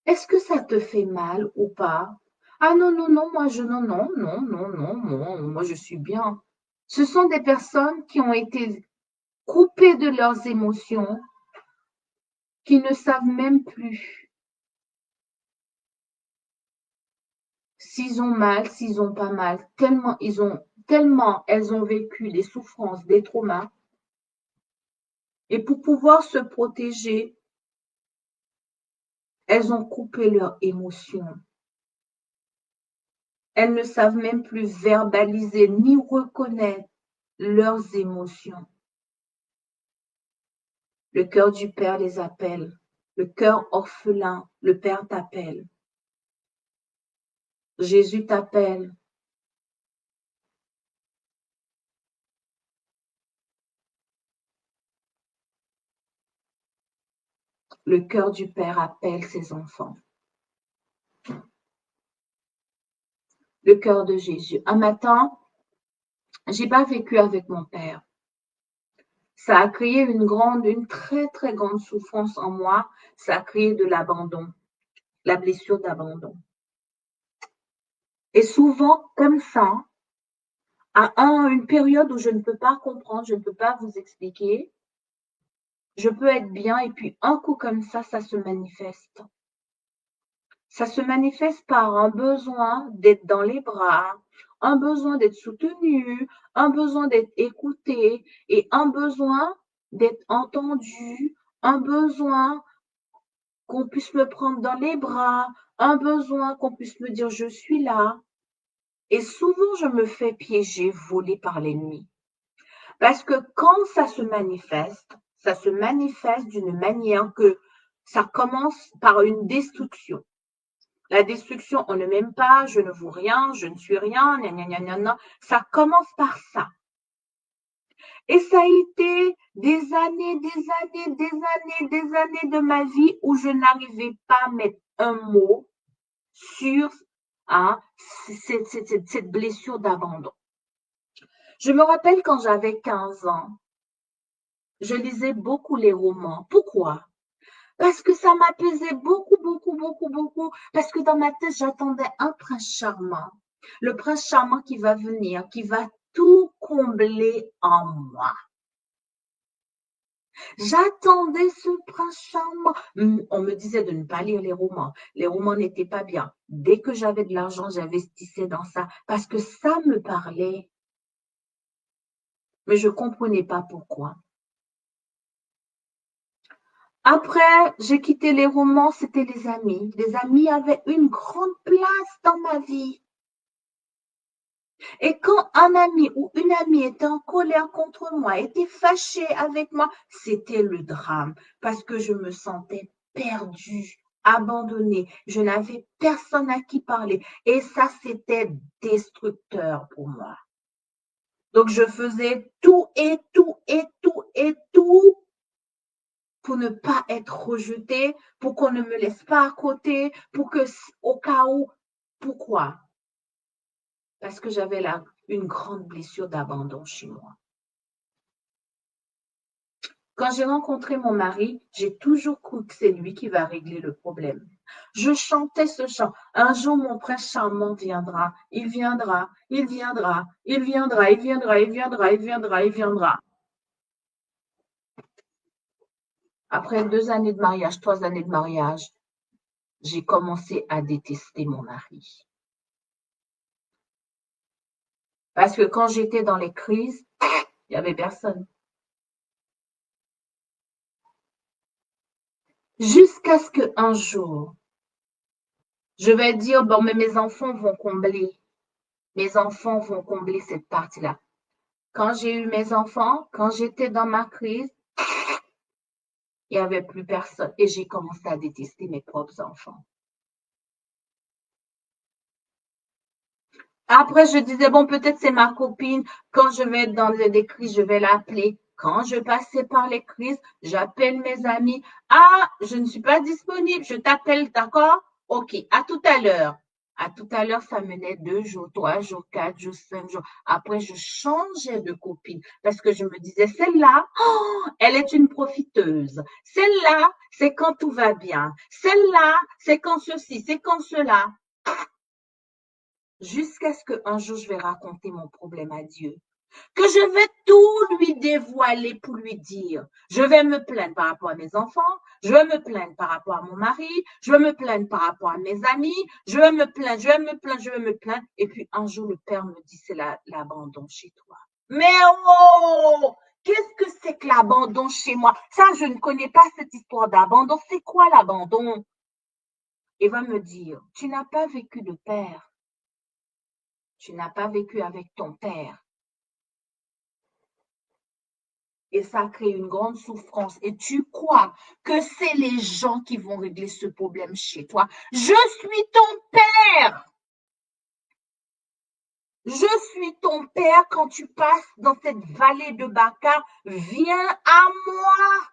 Est-ce que ça te fait mal ou pas? Ah non, non, non, moi je non, non, non, non, non, non, moi je suis bien. Ce sont des personnes qui ont été coupées de leurs émotions, qui ne savent même plus s'ils ont mal, s'ils ont pas mal, tellement elles ont vécu des souffrances, des traumas. Et pour pouvoir se protéger, elles ont coupé leurs émotions. Elles ne savent même plus verbaliser ni reconnaître leurs émotions. Le cœur du Père les appelle. Le cœur orphelin, le Père t'appelle. Jésus t'appelle. Le cœur du Père appelle ses enfants. Le cœur de Jésus. Un matin, j'ai pas vécu avec mon père. Ça a créé une très, très grande souffrance en moi. Ça a créé de l'abandon, la blessure d'abandon. Et souvent, comme ça, une période où je ne peux pas comprendre, je ne peux pas vous expliquer, je peux être bien et puis un coup comme ça se manifeste. Ça se manifeste par un besoin d'être dans les bras, un besoin d'être soutenu, un besoin d'être écouté et un besoin d'être entendu, un besoin qu'on puisse me prendre dans les bras, un besoin qu'on puisse me dire je suis là. Et souvent, je me fais piéger, voler par l'ennemi. Parce que quand ça se manifeste d'une manière que ça commence par une destruction. La destruction, on ne m'aime pas, je ne vaux rien, je ne suis rien, gna, gna, gna, gna, gna. Ça commence par ça. Et ça a été des années, des années, des années, des années de ma vie où je n'arrivais pas à mettre un mot sur cette blessure d'abandon. Je me rappelle quand j'avais 15 ans, je lisais beaucoup les romans. Pourquoi? Parce que ça m'apaisait beaucoup, beaucoup, beaucoup, beaucoup. Parce que dans ma tête, j'attendais un prince charmant. Le prince charmant qui va venir, qui va tout combler en moi. J'attendais ce prince charmant. On me disait de ne pas lire les romans. Les romans n'étaient pas bien. Dès que j'avais de l'argent, j'investissais dans ça parce que ça me parlait. Mais je ne comprenais pas pourquoi. Après, j'ai quitté les romans, c'était les amis. Les amis avaient une grande place dans ma vie. Et quand un ami ou une amie était en colère contre moi, était fâché avec moi, c'était le drame parce que je me sentais perdue, abandonnée. Je n'avais personne à qui parler et ça, c'était destructeur pour moi. Donc, je faisais tout et tout et tout et tout pour ne pas être rejetée, pour qu'on ne me laisse pas à côté, pour que, au cas où, pourquoi? Parce que j'avais là une grande blessure d'abandon chez moi. Quand j'ai rencontré mon mari, j'ai toujours cru que c'est lui qui va régler le problème. Je chantais ce chant. Un jour, mon prince charmant viendra. Il viendra, il viendra, il viendra, il viendra, il viendra, il viendra, il viendra. Après 2 années de mariage, 3 années de mariage, j'ai commencé à détester mon mari. Parce que quand j'étais dans les crises, il n'y avait personne. Jusqu'à ce qu'un jour, je vais dire, bon, mais mes enfants vont combler. Mes enfants vont combler cette partie-là. Quand j'ai eu mes enfants, quand j'étais dans ma crise, il n'y avait plus personne. Et j'ai commencé à détester mes propres enfants. Après, je disais, bon, peut-être c'est ma copine. Quand je vais être dans des crises, je vais l'appeler. Quand je passais par les crises, j'appelle mes amis. Ah, je ne suis pas disponible. Je t'appelle, d'accord? OK, à tout à l'heure. À tout à l'heure, ça menait 2 jours, 3 jours, 4 jours, 5 jours. Après, je changeais de copine parce que je me disais, celle-là, oh, elle est une profiteuse. Celle-là, c'est quand tout va bien. Celle-là, c'est quand ceci, c'est quand cela. Jusqu'à ce qu'un jour, je vais raconter mon problème à Dieu. Que je vais tout lui dévoiler pour lui dire. Je vais me plaindre par rapport à mes enfants, je vais me plaindre par rapport à mon mari, je vais me plaindre par rapport à mes amis, je vais me plaindre, je vais me plaindre, je vais me plaindre. Et puis un jour, le Père me dit, c'est l'abandon chez toi. Mais oh, qu'est-ce que c'est que l'abandon chez moi? Ça, je ne connais pas cette histoire d'abandon. C'est quoi l'abandon? Il va me dire, tu n'as pas vécu de père. Tu n'as pas vécu avec ton père. Et ça crée une grande souffrance. Et tu crois que c'est les gens qui vont régler ce problème chez toi. Je suis ton père. Je suis ton père quand tu passes dans cette vallée de Baca. Viens à moi.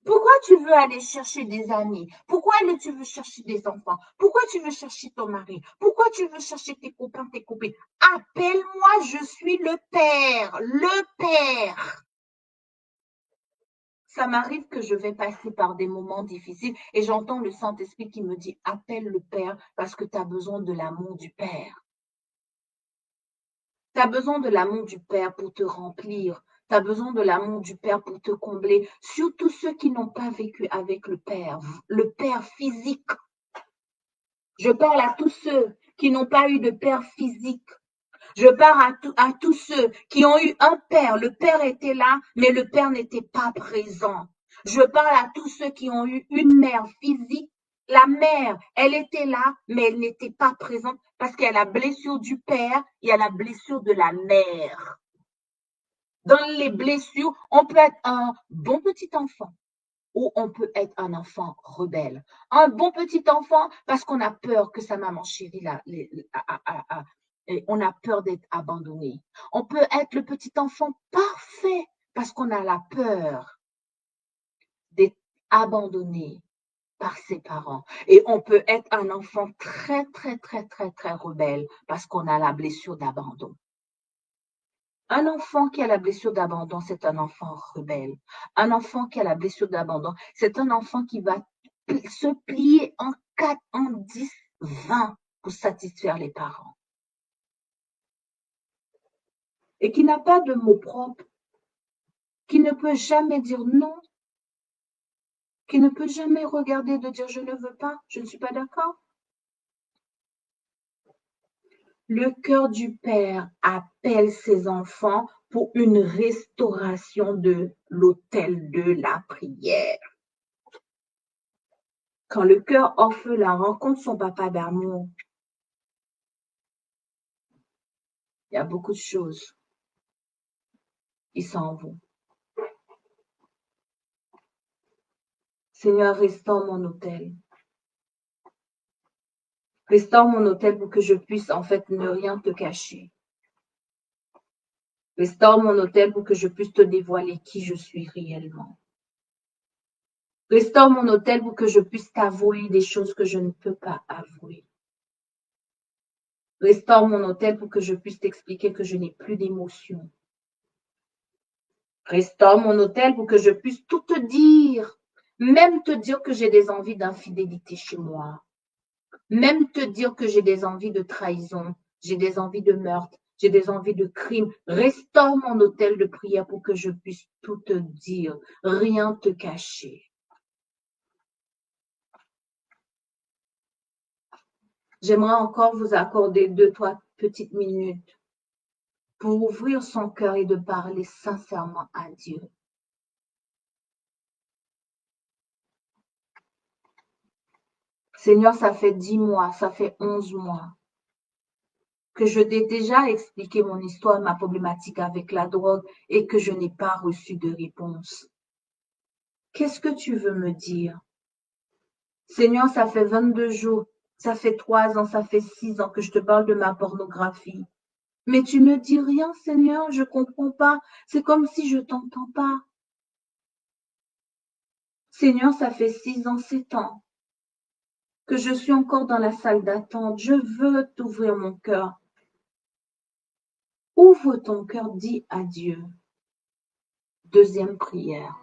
Pourquoi tu veux aller chercher des amis? Pourquoi tu veux chercher des enfants? Pourquoi tu veux chercher ton mari? Pourquoi tu veux chercher tes copains, tes copines? Appelle-moi, je suis le père. Le père. Ça m'arrive que je vais passer par des moments difficiles et j'entends le Saint-Esprit qui me dit, appelle le Père parce que tu as besoin de l'amour du Père. Tu as besoin de l'amour du Père pour te remplir. Tu as besoin de l'amour du Père pour te combler. Surtout ceux qui n'ont pas vécu avec le Père physique. Je parle à tous ceux qui n'ont pas eu de Père physique. Je parle à tous ceux qui ont eu un père. Le père était là, mais le père n'était pas présent. Je parle à tous ceux qui ont eu une mère physique. La mère, elle était là, mais elle n'était pas présente parce qu'il y a la blessure du père, il y a la blessure de la mère. Dans les blessures, on peut être un bon petit enfant ou on peut être un enfant rebelle. Un bon petit enfant parce qu'on a peur que sa maman chérie et on a peur d'être abandonné. On peut être le petit enfant parfait parce qu'on a la peur d'être abandonné par ses parents. Et on peut être un enfant très, très, très, très, très rebelle parce qu'on a la blessure d'abandon. Un enfant qui a la blessure d'abandon, c'est un enfant rebelle. Un enfant qui a la blessure d'abandon, c'est un enfant qui va se plier en 4, en 10, 20 pour satisfaire les parents. Et qui n'a pas de mots propres, qui ne peut jamais dire non, qui ne peut jamais regarder de dire je ne veux pas, je ne suis pas d'accord. Le cœur du Père appelle ses enfants pour une restauration de l'autel de la prière. Quand le cœur orphelin rencontre son papa d'amour, il y a beaucoup de choses qui s'en vont. Seigneur, restaure mon autel. Restaure mon autel pour que je puisse en fait ne rien te cacher. Restaure mon autel pour que je puisse te dévoiler qui je suis réellement. Restaure mon autel pour que je puisse t'avouer des choses que je ne peux pas avouer. Restaure mon autel pour que je puisse t'expliquer que je n'ai plus d'émotions. Restaure mon autel pour que je puisse tout te dire, même te dire que j'ai des envies d'infidélité chez moi, même te dire que j'ai des envies de trahison, j'ai des envies de meurtre, j'ai des envies de crime. Restaure mon autel de prière pour que je puisse tout te dire, rien te cacher. J'aimerais encore vous accorder 2-3 petites minutes pour ouvrir son cœur et de parler sincèrement à Dieu. Seigneur, ça fait 10 mois, ça fait 11 mois que je t'ai déjà expliqué mon histoire, ma problématique avec la drogue et que je n'ai pas reçu de réponse. Qu'est-ce que tu veux me dire? Seigneur, ça fait 22 jours, ça fait 3 ans, ça fait 6 ans que je te parle de ma pornographie. Mais tu ne dis rien, Seigneur, je comprends pas. C'est comme si je t'entends pas. Seigneur, ça fait 6 ans, 7 ans que je suis encore dans la salle d'attente. Je veux t'ouvrir mon cœur. Ouvre ton cœur, dis à Dieu. Deuxième prière.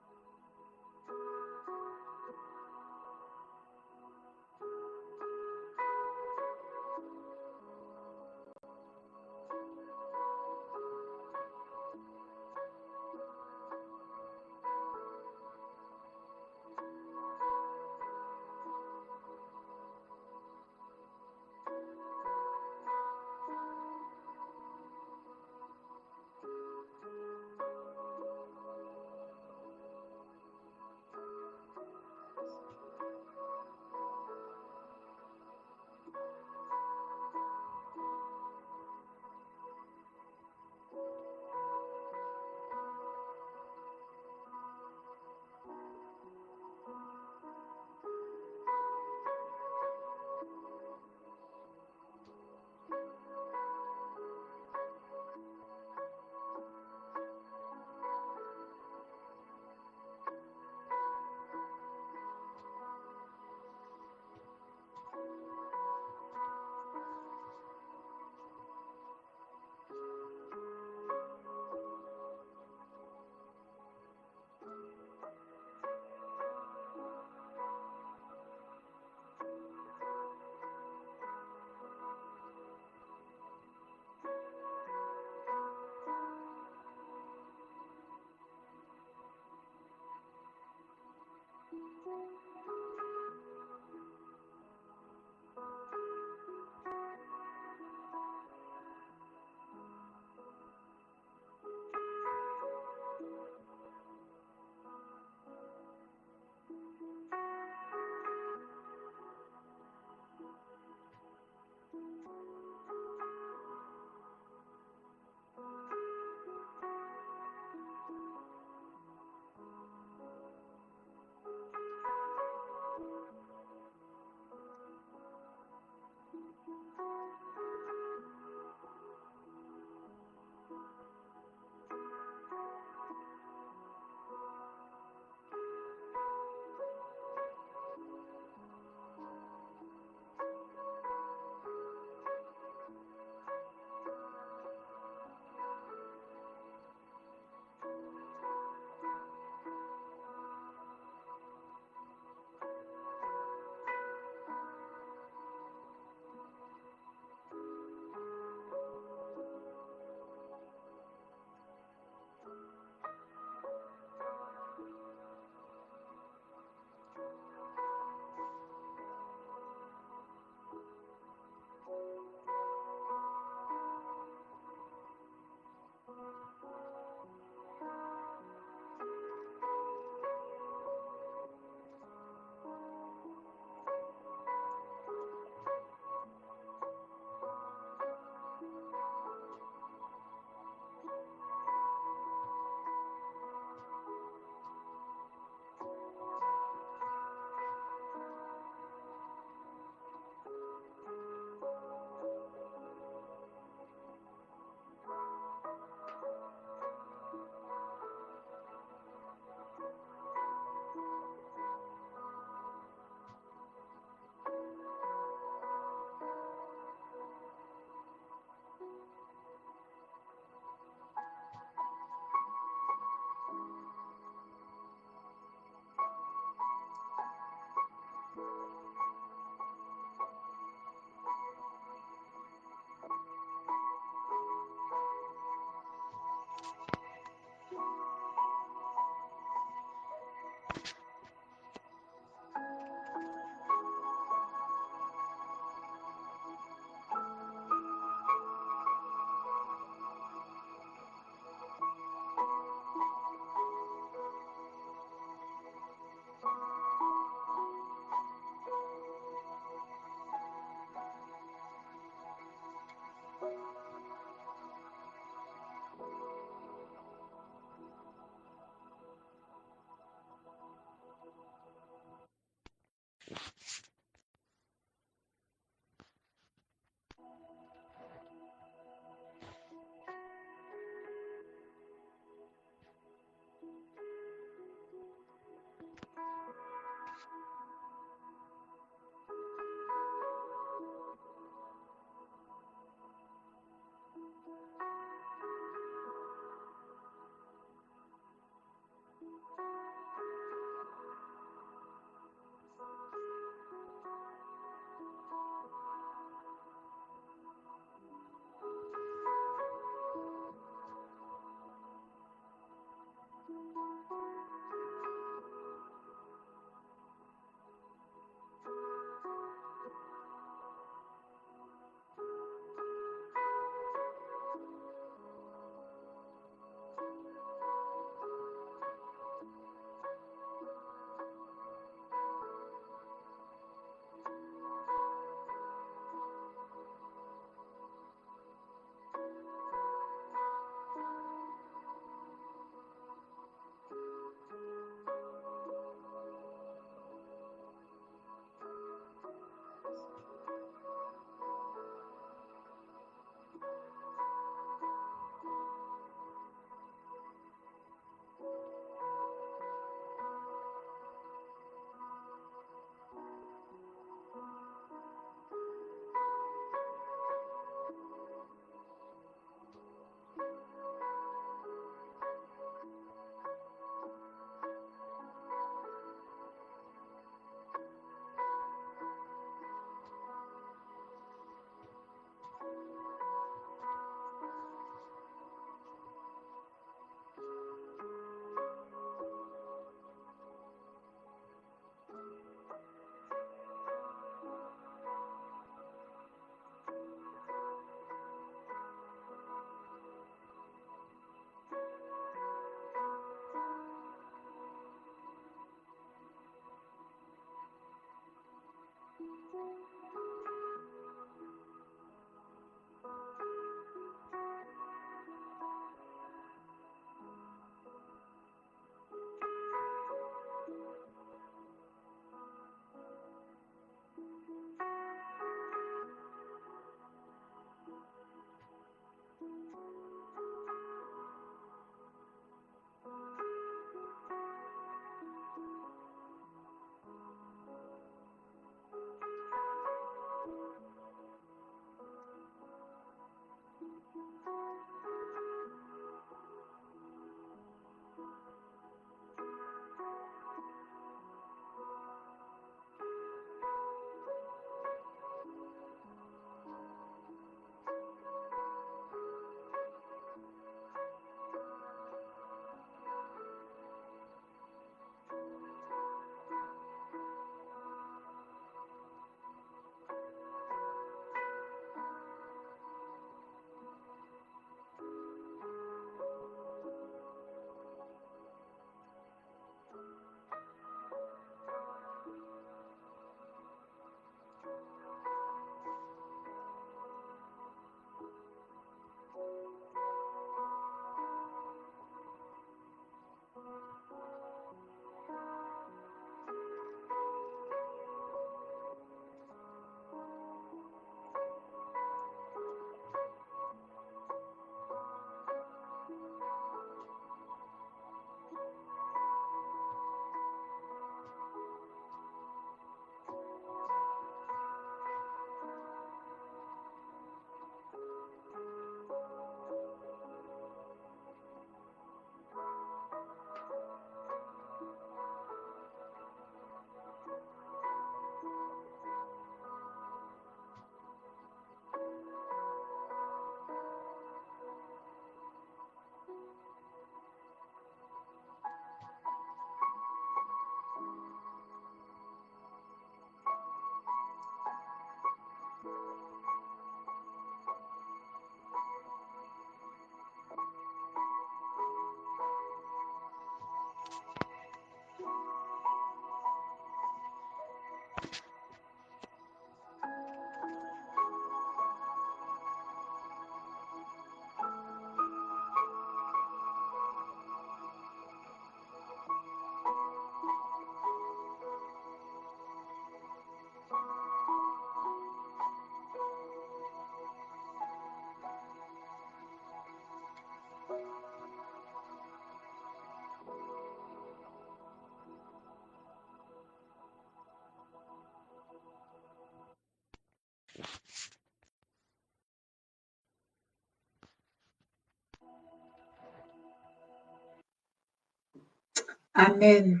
Amen.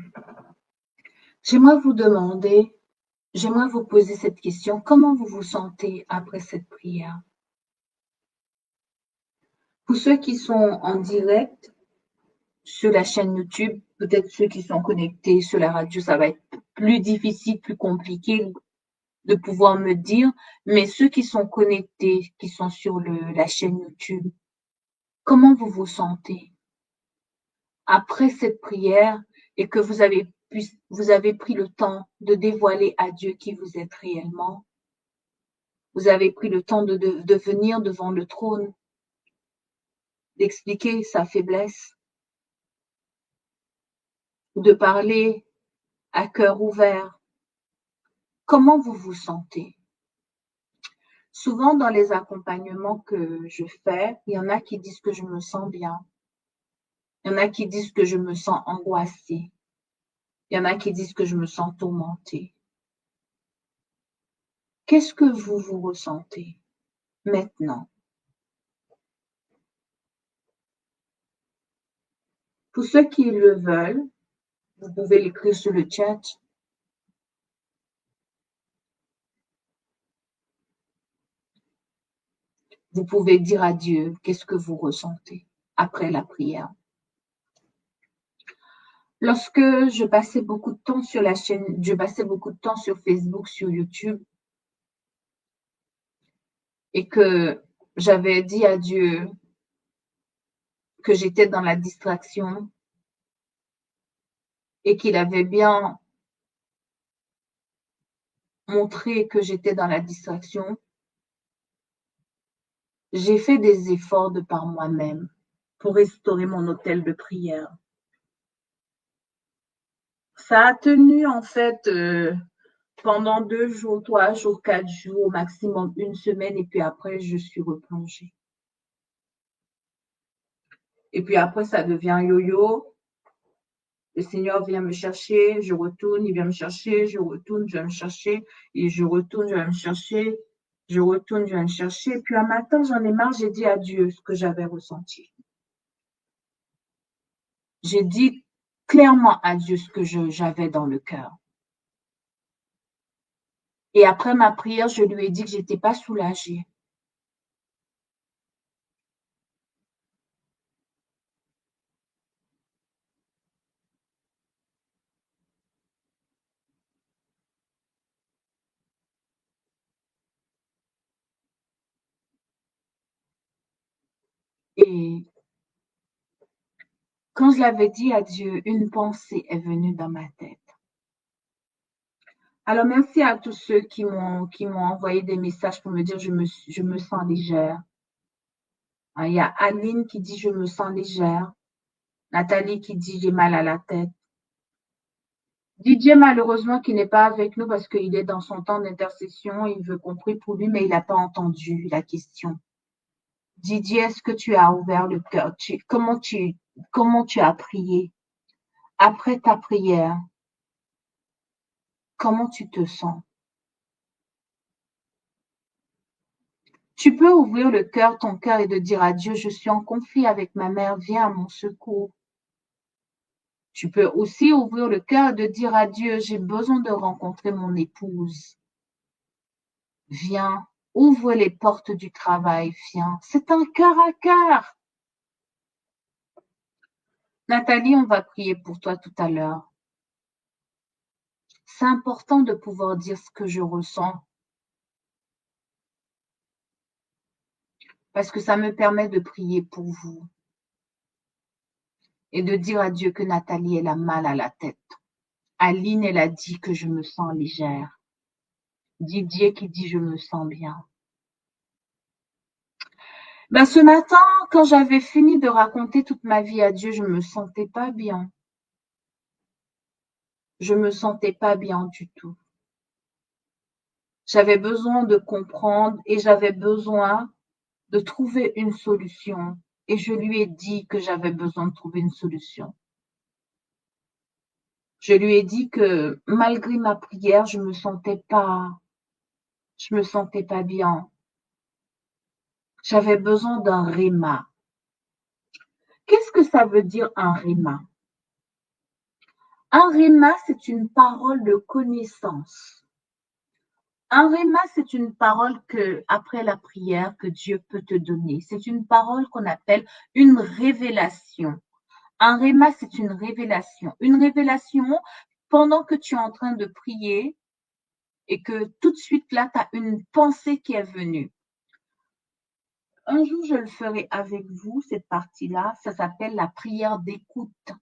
J'aimerais vous demander, j'aimerais vous poser cette question. Comment vous vous sentez après cette prière? Pour ceux qui sont en direct sur la chaîne YouTube, peut-être ceux qui sont connectés sur la radio, ça va être plus difficile, plus compliqué de pouvoir me dire, mais ceux qui sont connectés, qui sont sur la chaîne YouTube, comment vous vous sentez après cette prière et que vous avez pris le temps de dévoiler à Dieu qui vous êtes réellement? Vous avez pris le temps de venir devant le trône, d'expliquer sa faiblesse, de parler à cœur ouvert. Comment vous vous sentez? Souvent, dans les accompagnements que je fais, il y en a qui disent que je me sens bien. Il y en a qui disent que je me sens angoissée. Il y en a qui disent que je me sens tourmentée. Qu'est-ce que vous ressentez maintenant? Pour ceux qui le veulent, vous pouvez l'écrire sur le chat. Vous pouvez dire à Dieu qu'est-ce que vous ressentez après la prière. Lorsque je passais beaucoup de temps sur la chaîne, je passais beaucoup de temps sur Facebook, sur YouTube, et que j'avais dit à Dieu que j'étais dans la distraction et qu'il avait bien montré que j'étais dans la distraction, j'ai fait des efforts de par moi-même pour restaurer mon hôtel de prière. Ça a tenu en fait pendant 2 jours, 3 jours, 4 jours, au maximum 1 semaine, et puis après, je suis replongée. Et puis après, ça devient yo-yo. Le Seigneur vient me chercher, je retourne, il vient me chercher, je retourne, je vais me chercher, et je retourne, je vais me chercher, je retourne, je vais me chercher. Et puis un matin, j'en ai marre, j'ai dit à Dieu ce que j'avais ressenti. J'ai dit clairement à Dieu ce que j'avais dans le cœur. Et après ma prière, je lui ai dit que j'étais pas soulagée. Et quand je l'avais dit à Dieu, une pensée est venue dans ma tête. Alors merci à tous ceux qui m'ont envoyé des messages pour me dire je me sens légère. Il y a Aline qui dit je me sens légère. Nathalie qui dit j'ai mal à la tête. Didier malheureusement qui n'est pas avec nous parce qu'il est dans son temps d'intercession, il veut qu'on prie pour lui mais il n'a pas entendu la question. Didier, est-ce que tu as ouvert le cœur? Comment tu as prié? Après ta prière, comment tu te sens? Tu peux ouvrir le cœur, ton cœur, et de dire à Dieu, je suis en conflit avec ma mère, viens à mon secours. Tu peux aussi ouvrir le cœur et de dire à Dieu, j'ai besoin de rencontrer mon épouse. Viens, ouvre les portes du travail, viens. C'est un cœur à cœur. Nathalie, on va prier pour toi tout à l'heure. C'est important de pouvoir dire ce que je ressens parce que ça me permet de prier pour vous et de dire à Dieu que Nathalie, elle a mal à la tête. Aline, elle a dit que je me sens légère. Didier qui dit je me sens bien. Ben, ce matin, quand j'avais fini de raconter toute ma vie à Dieu, je me sentais pas bien. Je me sentais pas bien du tout. J'avais besoin de comprendre et j'avais besoin de trouver une solution. Et je lui ai dit que j'avais besoin de trouver une solution. Je lui ai dit que malgré ma prière, je me sentais pas bien. J'avais besoin d'un réma. Qu'est-ce que ça veut dire un réma? Un réma, c'est une parole de connaissance. Un réma, c'est une parole que, après la prière, que Dieu peut te donner. C'est une parole qu'on appelle une révélation. Un réma, c'est une révélation. Une révélation pendant que tu es en train de prier et que tout de suite là, tu as une pensée qui est venue. Un jour, je le ferai avec vous, cette partie-là. Ça s'appelle la prière d'écoute.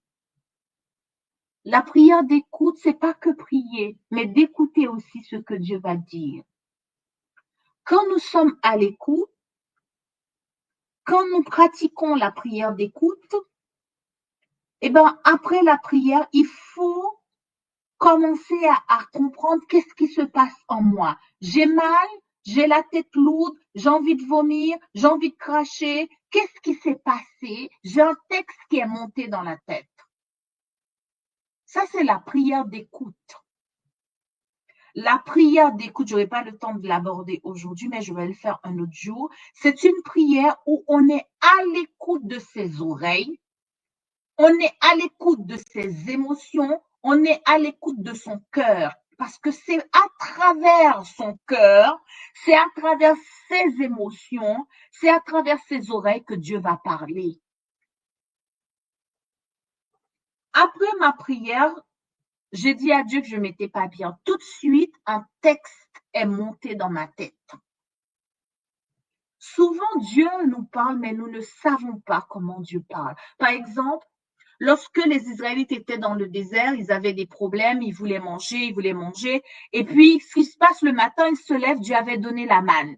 La prière d'écoute, c'est pas que prier, mais d'écouter aussi ce que Dieu va dire. Quand nous sommes à l'écoute, quand nous pratiquons la prière d'écoute, eh ben, après la prière, il faut commencer à comprendre qu'est-ce qui se passe en moi. J'ai mal, j'ai la tête lourde, j'ai envie de vomir, j'ai envie de cracher. Qu'est-ce qui s'est passé? J'ai un texte qui est monté dans la tête. Ça, c'est la prière d'écoute. La prière d'écoute, je n'aurai pas le temps de l'aborder aujourd'hui, mais je vais le faire un autre jour. C'est une prière où on est à l'écoute de ses oreilles, on est à l'écoute de ses émotions, on est à l'écoute de son cœur. Parce que c'est à travers son cœur, c'est à travers ses émotions, c'est à travers ses oreilles que Dieu va parler. Après ma prière, j'ai dit à Dieu que je m'étais pas bien. Tout de suite, un texte est monté dans ma tête. Souvent, Dieu nous parle, mais nous ne savons pas comment Dieu parle. Par exemple, lorsque les Israélites étaient dans le désert, ils avaient des problèmes, ils voulaient manger. Et puis, ce qui se passe le matin, ils se lèvent, Dieu avait donné la manne.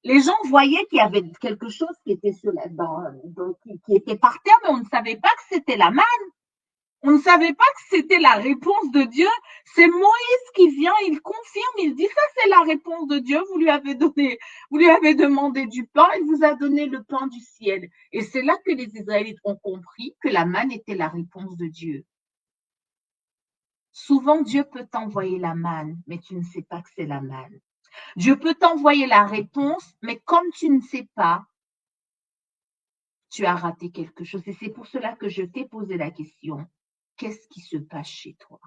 Les gens voyaient qu'il y avait quelque chose qui était, qui était par terre, mais on ne savait pas que c'était la manne. On ne savait pas que c'était la réponse de Dieu. C'est Moïse qui vient, il confirme, il dit ça c'est la réponse de Dieu. Vous lui avez demandé du pain, il vous a donné le pain du ciel. Et c'est là que les Israélites ont compris que la manne était la réponse de Dieu. Souvent, Dieu peut t'envoyer la manne, mais tu ne sais pas que c'est la manne. Dieu peut t'envoyer la réponse, mais comme tu ne sais pas, tu as raté quelque chose. Et c'est pour cela que je t'ai posé la question. Qu'est-ce qui se passe chez toi?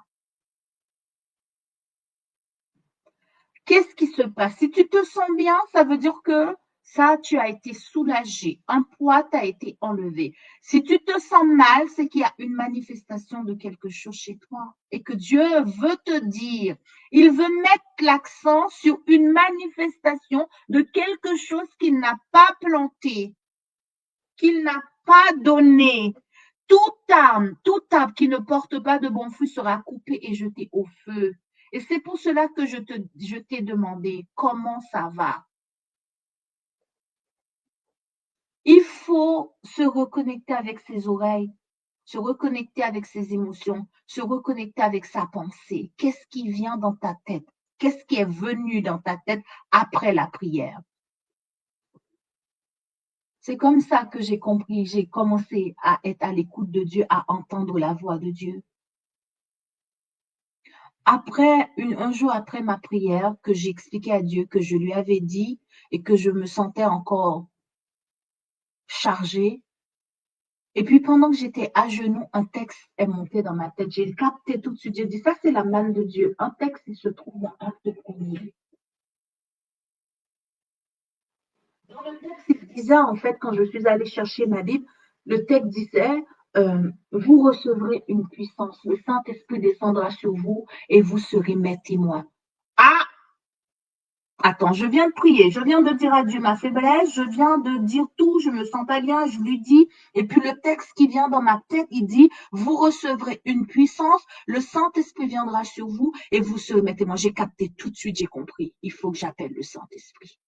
Qu'est-ce qui se passe? Si tu te sens bien, ça veut dire que ça, tu as été soulagé. Un poids t'a été enlevé. Si tu te sens mal, c'est qu'il y a une manifestation de quelque chose chez toi et que Dieu veut te dire. Il veut mettre l'accent sur une manifestation de quelque chose qu'il n'a pas planté, qu'il n'a pas donné. Toute arbre qui ne porte pas de bons fruits sera coupée et jetée au feu. Et c'est pour cela que je t'ai demandé comment ça va. Il faut se reconnecter avec ses oreilles, se reconnecter avec ses émotions, se reconnecter avec sa pensée. Qu'est-ce qui vient dans ta tête? Qu'est-ce qui est venu dans ta tête après la prière? C'est comme ça que j'ai compris, j'ai commencé à être à l'écoute de Dieu, à entendre la voix de Dieu. Un jour après ma prière, que j'ai expliqué à Dieu, que je lui avais dit et que je me sentais encore chargée. Et puis pendant que j'étais à genoux, un texte est monté dans ma tête. J'ai capté tout de suite. J'ai dit, ça c'est la manne de Dieu. Un texte, il se trouve dans Acte 1er. Dans le texte, il disait, en fait, quand je suis allée chercher ma Bible, le texte disait, vous recevrez une puissance. Le Saint-Esprit descendra sur vous et vous serez mes témoins. Ah! Attends, je viens de prier, je viens de dire à Dieu ma faiblesse, je viens de dire tout, je me sens pas bien, je lui dis, et puis le texte qui vient dans ma tête, il dit, vous recevrez une puissance, le Saint-Esprit viendra sur vous et vous serez mes témoins. J'ai capté tout de suite, j'ai compris, il faut que j'appelle le Saint-Esprit.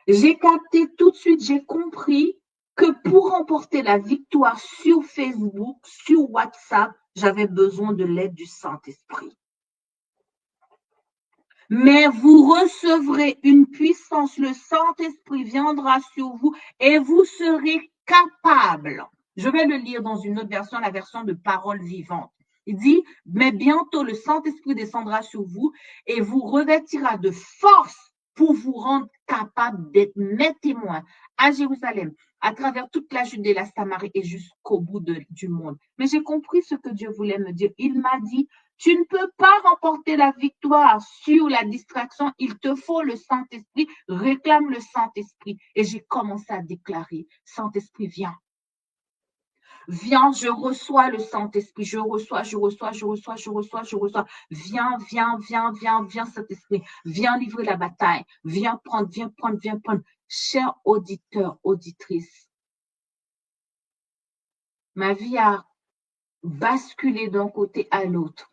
J'ai capté tout de suite, j'ai compris que pour remporter la victoire sur Facebook, sur WhatsApp, j'avais besoin de l'aide du Saint-Esprit. Mais vous recevrez une puissance, le Saint-Esprit viendra sur vous et vous serez capable. Je vais le lire dans une autre version, la version de Parole vivante. Il dit, mais bientôt le Saint-Esprit descendra sur vous et vous revêtira de force pour vous rendre capable d'être mes témoins à Jérusalem, à travers toute la Judée, la Samarie et jusqu'au bout du monde. Mais j'ai compris ce que Dieu voulait me dire. Il m'a dit, tu ne peux pas remporter la victoire sur la distraction. Il te faut le Saint-Esprit. Réclame le Saint-Esprit. Et j'ai commencé à déclarer, Saint-Esprit, viens. Viens, je reçois le Saint-Esprit. Je reçois. Viens, Saint-Esprit. Viens livrer la bataille. Viens prendre. Chers auditeurs, auditrices, ma vie a basculé d'un côté à l'autre.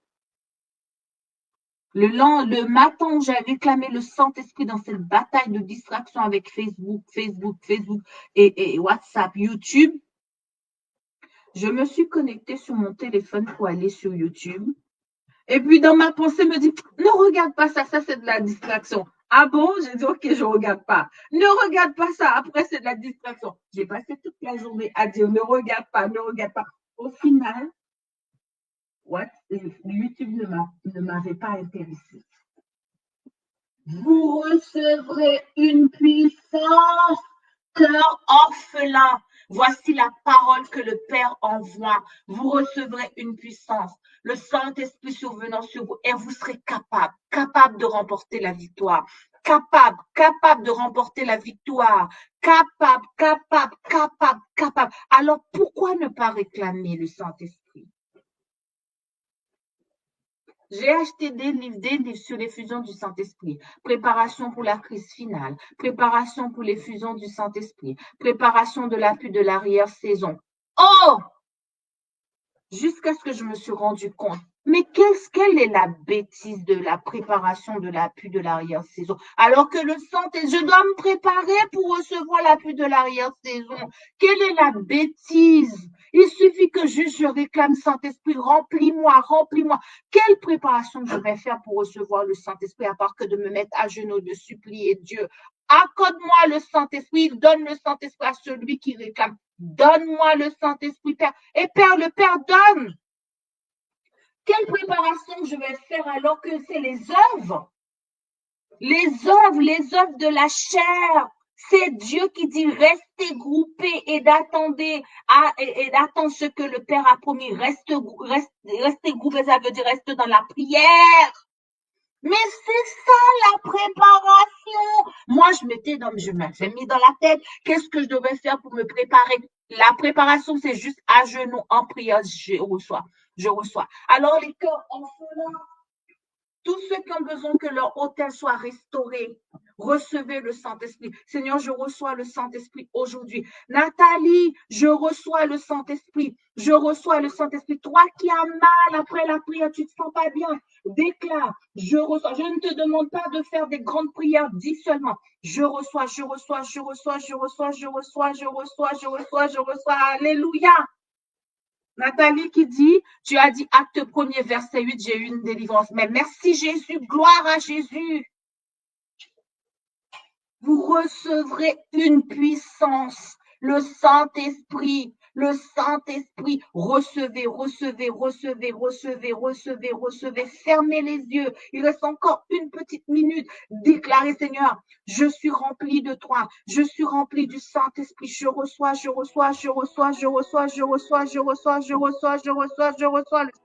Le matin où j'ai réclamé le Saint-Esprit dans cette bataille de distraction avec Facebook et WhatsApp, YouTube, je me suis connectée sur mon téléphone pour aller sur YouTube. Et puis, dans ma pensée, me dit, ne regarde pas ça, ça c'est de la distraction. Ah bon? J'ai dit, ok, je ne regarde pas. Ne regarde pas ça, après c'est de la distraction. J'ai passé toute la journée à dire, ne regarde pas. Au final, YouTube ne m'avait pas intéressé. Vous recevrez une puissance, cœur orphelin. Voici la parole que le Père envoie. Vous recevrez une puissance, le Saint-Esprit survenant sur vous et vous serez capable de remporter la victoire. Capable de remporter la victoire. Capable. Alors, pourquoi ne pas réclamer le Saint-Esprit? J'ai acheté des livres sur l'effusion du Saint-Esprit. Préparation pour la crise finale. Préparation pour l'effusion du Saint-Esprit. Préparation de l'appui de l'arrière-saison. Oh! Jusqu'à ce que je me suis rendu compte. Mais quelle est la bêtise de la préparation de l'appui de l'arrière-saison? Alors que le Saint-Esprit, je dois me préparer pour recevoir l'appui de l'arrière-saison. Quelle est la bêtise? Il suffit que juste je réclame Saint-Esprit, remplis-moi. Quelle préparation je vais faire pour recevoir le Saint-Esprit à part que de me mettre à genoux, de supplier Dieu? Accorde-moi le Saint-Esprit, donne le Saint-Esprit à celui qui réclame. Donne-moi le Saint-Esprit, Père. Et Père, le Père donne. Quelle préparation je vais faire alors que c'est les œuvres? Les œuvres de la chair. C'est Dieu qui dit restez groupés et d'attendre ce que le Père a promis. Restez groupés, ça veut dire reste dans la prière. Mais c'est ça la préparation. Moi, je m'avais mis dans la tête qu'est-ce que je devais faire pour me préparer. La préparation, c'est juste à genoux en prière, je reçois. Alors, les cœurs orphelins, tous ceux qui ont besoin que leur hôtel soit restauré, recevez le Saint-Esprit. Seigneur, je reçois le Saint-Esprit aujourd'hui. Nathalie, je reçois le Saint-Esprit. Toi qui as mal après la prière, tu ne te sens pas bien. Déclare, je reçois. Je ne te demande pas de faire des grandes prières, dis seulement. Je reçois. Alléluia. Nathalie qui dit, tu as dit acte 1er, verset 8, j'ai eu une délivrance. Mais merci Jésus, gloire à Jésus. Vous recevrez une puissance, le Saint-Esprit. Recevez. Fermez les yeux. Il reste encore une petite minute. Déclarez, Seigneur, je suis rempli de toi. Je suis rempli du Saint-Esprit. Je reçois le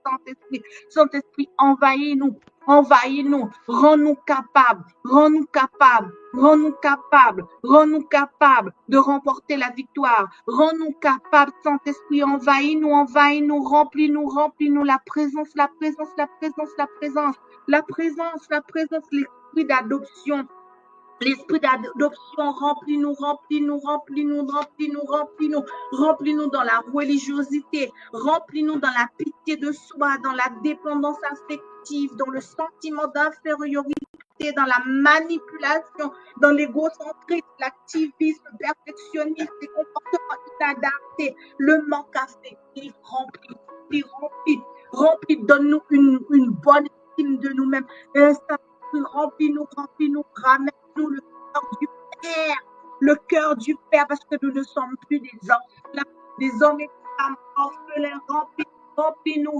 Saint-Esprit. Saint-Esprit, envahis-nous. Rends-nous capables de remporter la victoire. Rends-nous capables, Saint-Esprit, envahis-nous, remplis-nous, la présence, l'esprit d'adoption. Remplis-nous dans la religiosité, remplis-nous dans la pitié de soi, dans la dépendance affective, dans le sentiment d'infériorité, dans la manipulation, dans l'égocentrisme, l'activisme perfectionniste, les comportements inadaptés, le manque affectif. Remplis, donne-nous une bonne estime de nous-mêmes. Remplis-nous, ramène-nous le cœur du Père, parce que nous ne sommes plus des orphelins, des hommes et des femmes orphelins. Remplis-nous,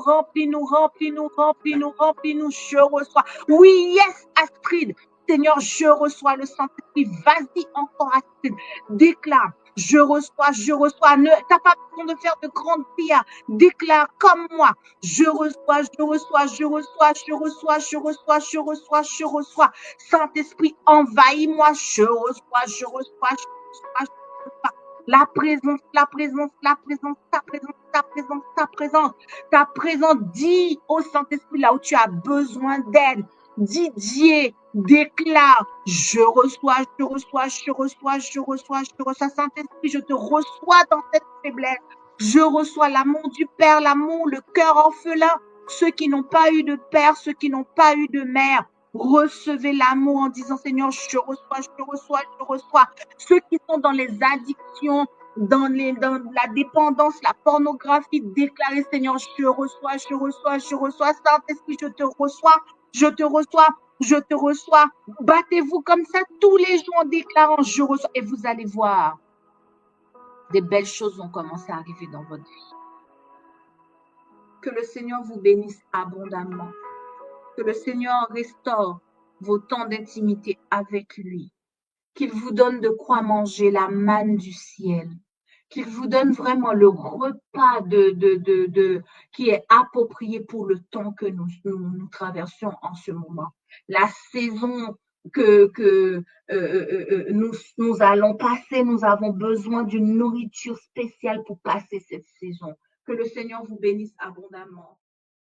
je reçois. Oui, yes, Astrid, Seigneur, je reçois le Saint-Esprit. Vas-y encore, Astrid. Déclare. Je reçois, je reçois. Ne, t'as pas besoin de faire de grandes prières. Déclare comme moi. Je reçois, je reçois, je reçois, je reçois, je reçois, je reçois, je reçois. Saint-Esprit, envahis-moi. Je reçois, je reçois, je reçois, je reçois. La présence, la présence, la présence, ta présence, ta présence, ta présence, ta présence. Dis au Saint-Esprit là où tu as besoin d'aide. Didier, déclare, je reçois, je reçois, je reçois, je reçois, je reçois. Saint-Esprit, je te reçois dans cette faiblesse. Je reçois l'amour du Père, l'amour, le cœur orphelin. Ceux qui n'ont pas eu de père, ceux qui n'ont pas eu de mère, recevez l'amour en disant, Seigneur, je reçois, je reçois, je reçois. Ceux qui sont dans les addictions, dans la dépendance, la pornographie, déclarez, Seigneur, je reçois, je reçois, je reçois. Saint-Esprit, je te reçois, je te reçois, je te reçois. Battez-vous comme ça tous les jours en déclarant, je reçois. Et vous allez voir, des belles choses vont commencer à arriver dans votre vie. Que le Seigneur vous bénisse abondamment. Que le Seigneur restaure vos temps d'intimité avec lui. Qu'il vous donne de quoi manger la manne du ciel. Qu'il vous donne vraiment le repas qui est approprié pour le temps que nous traversons en ce moment. La saison que nous allons passer, nous avons besoin d'une nourriture spéciale pour passer cette saison. Que le Seigneur vous bénisse abondamment.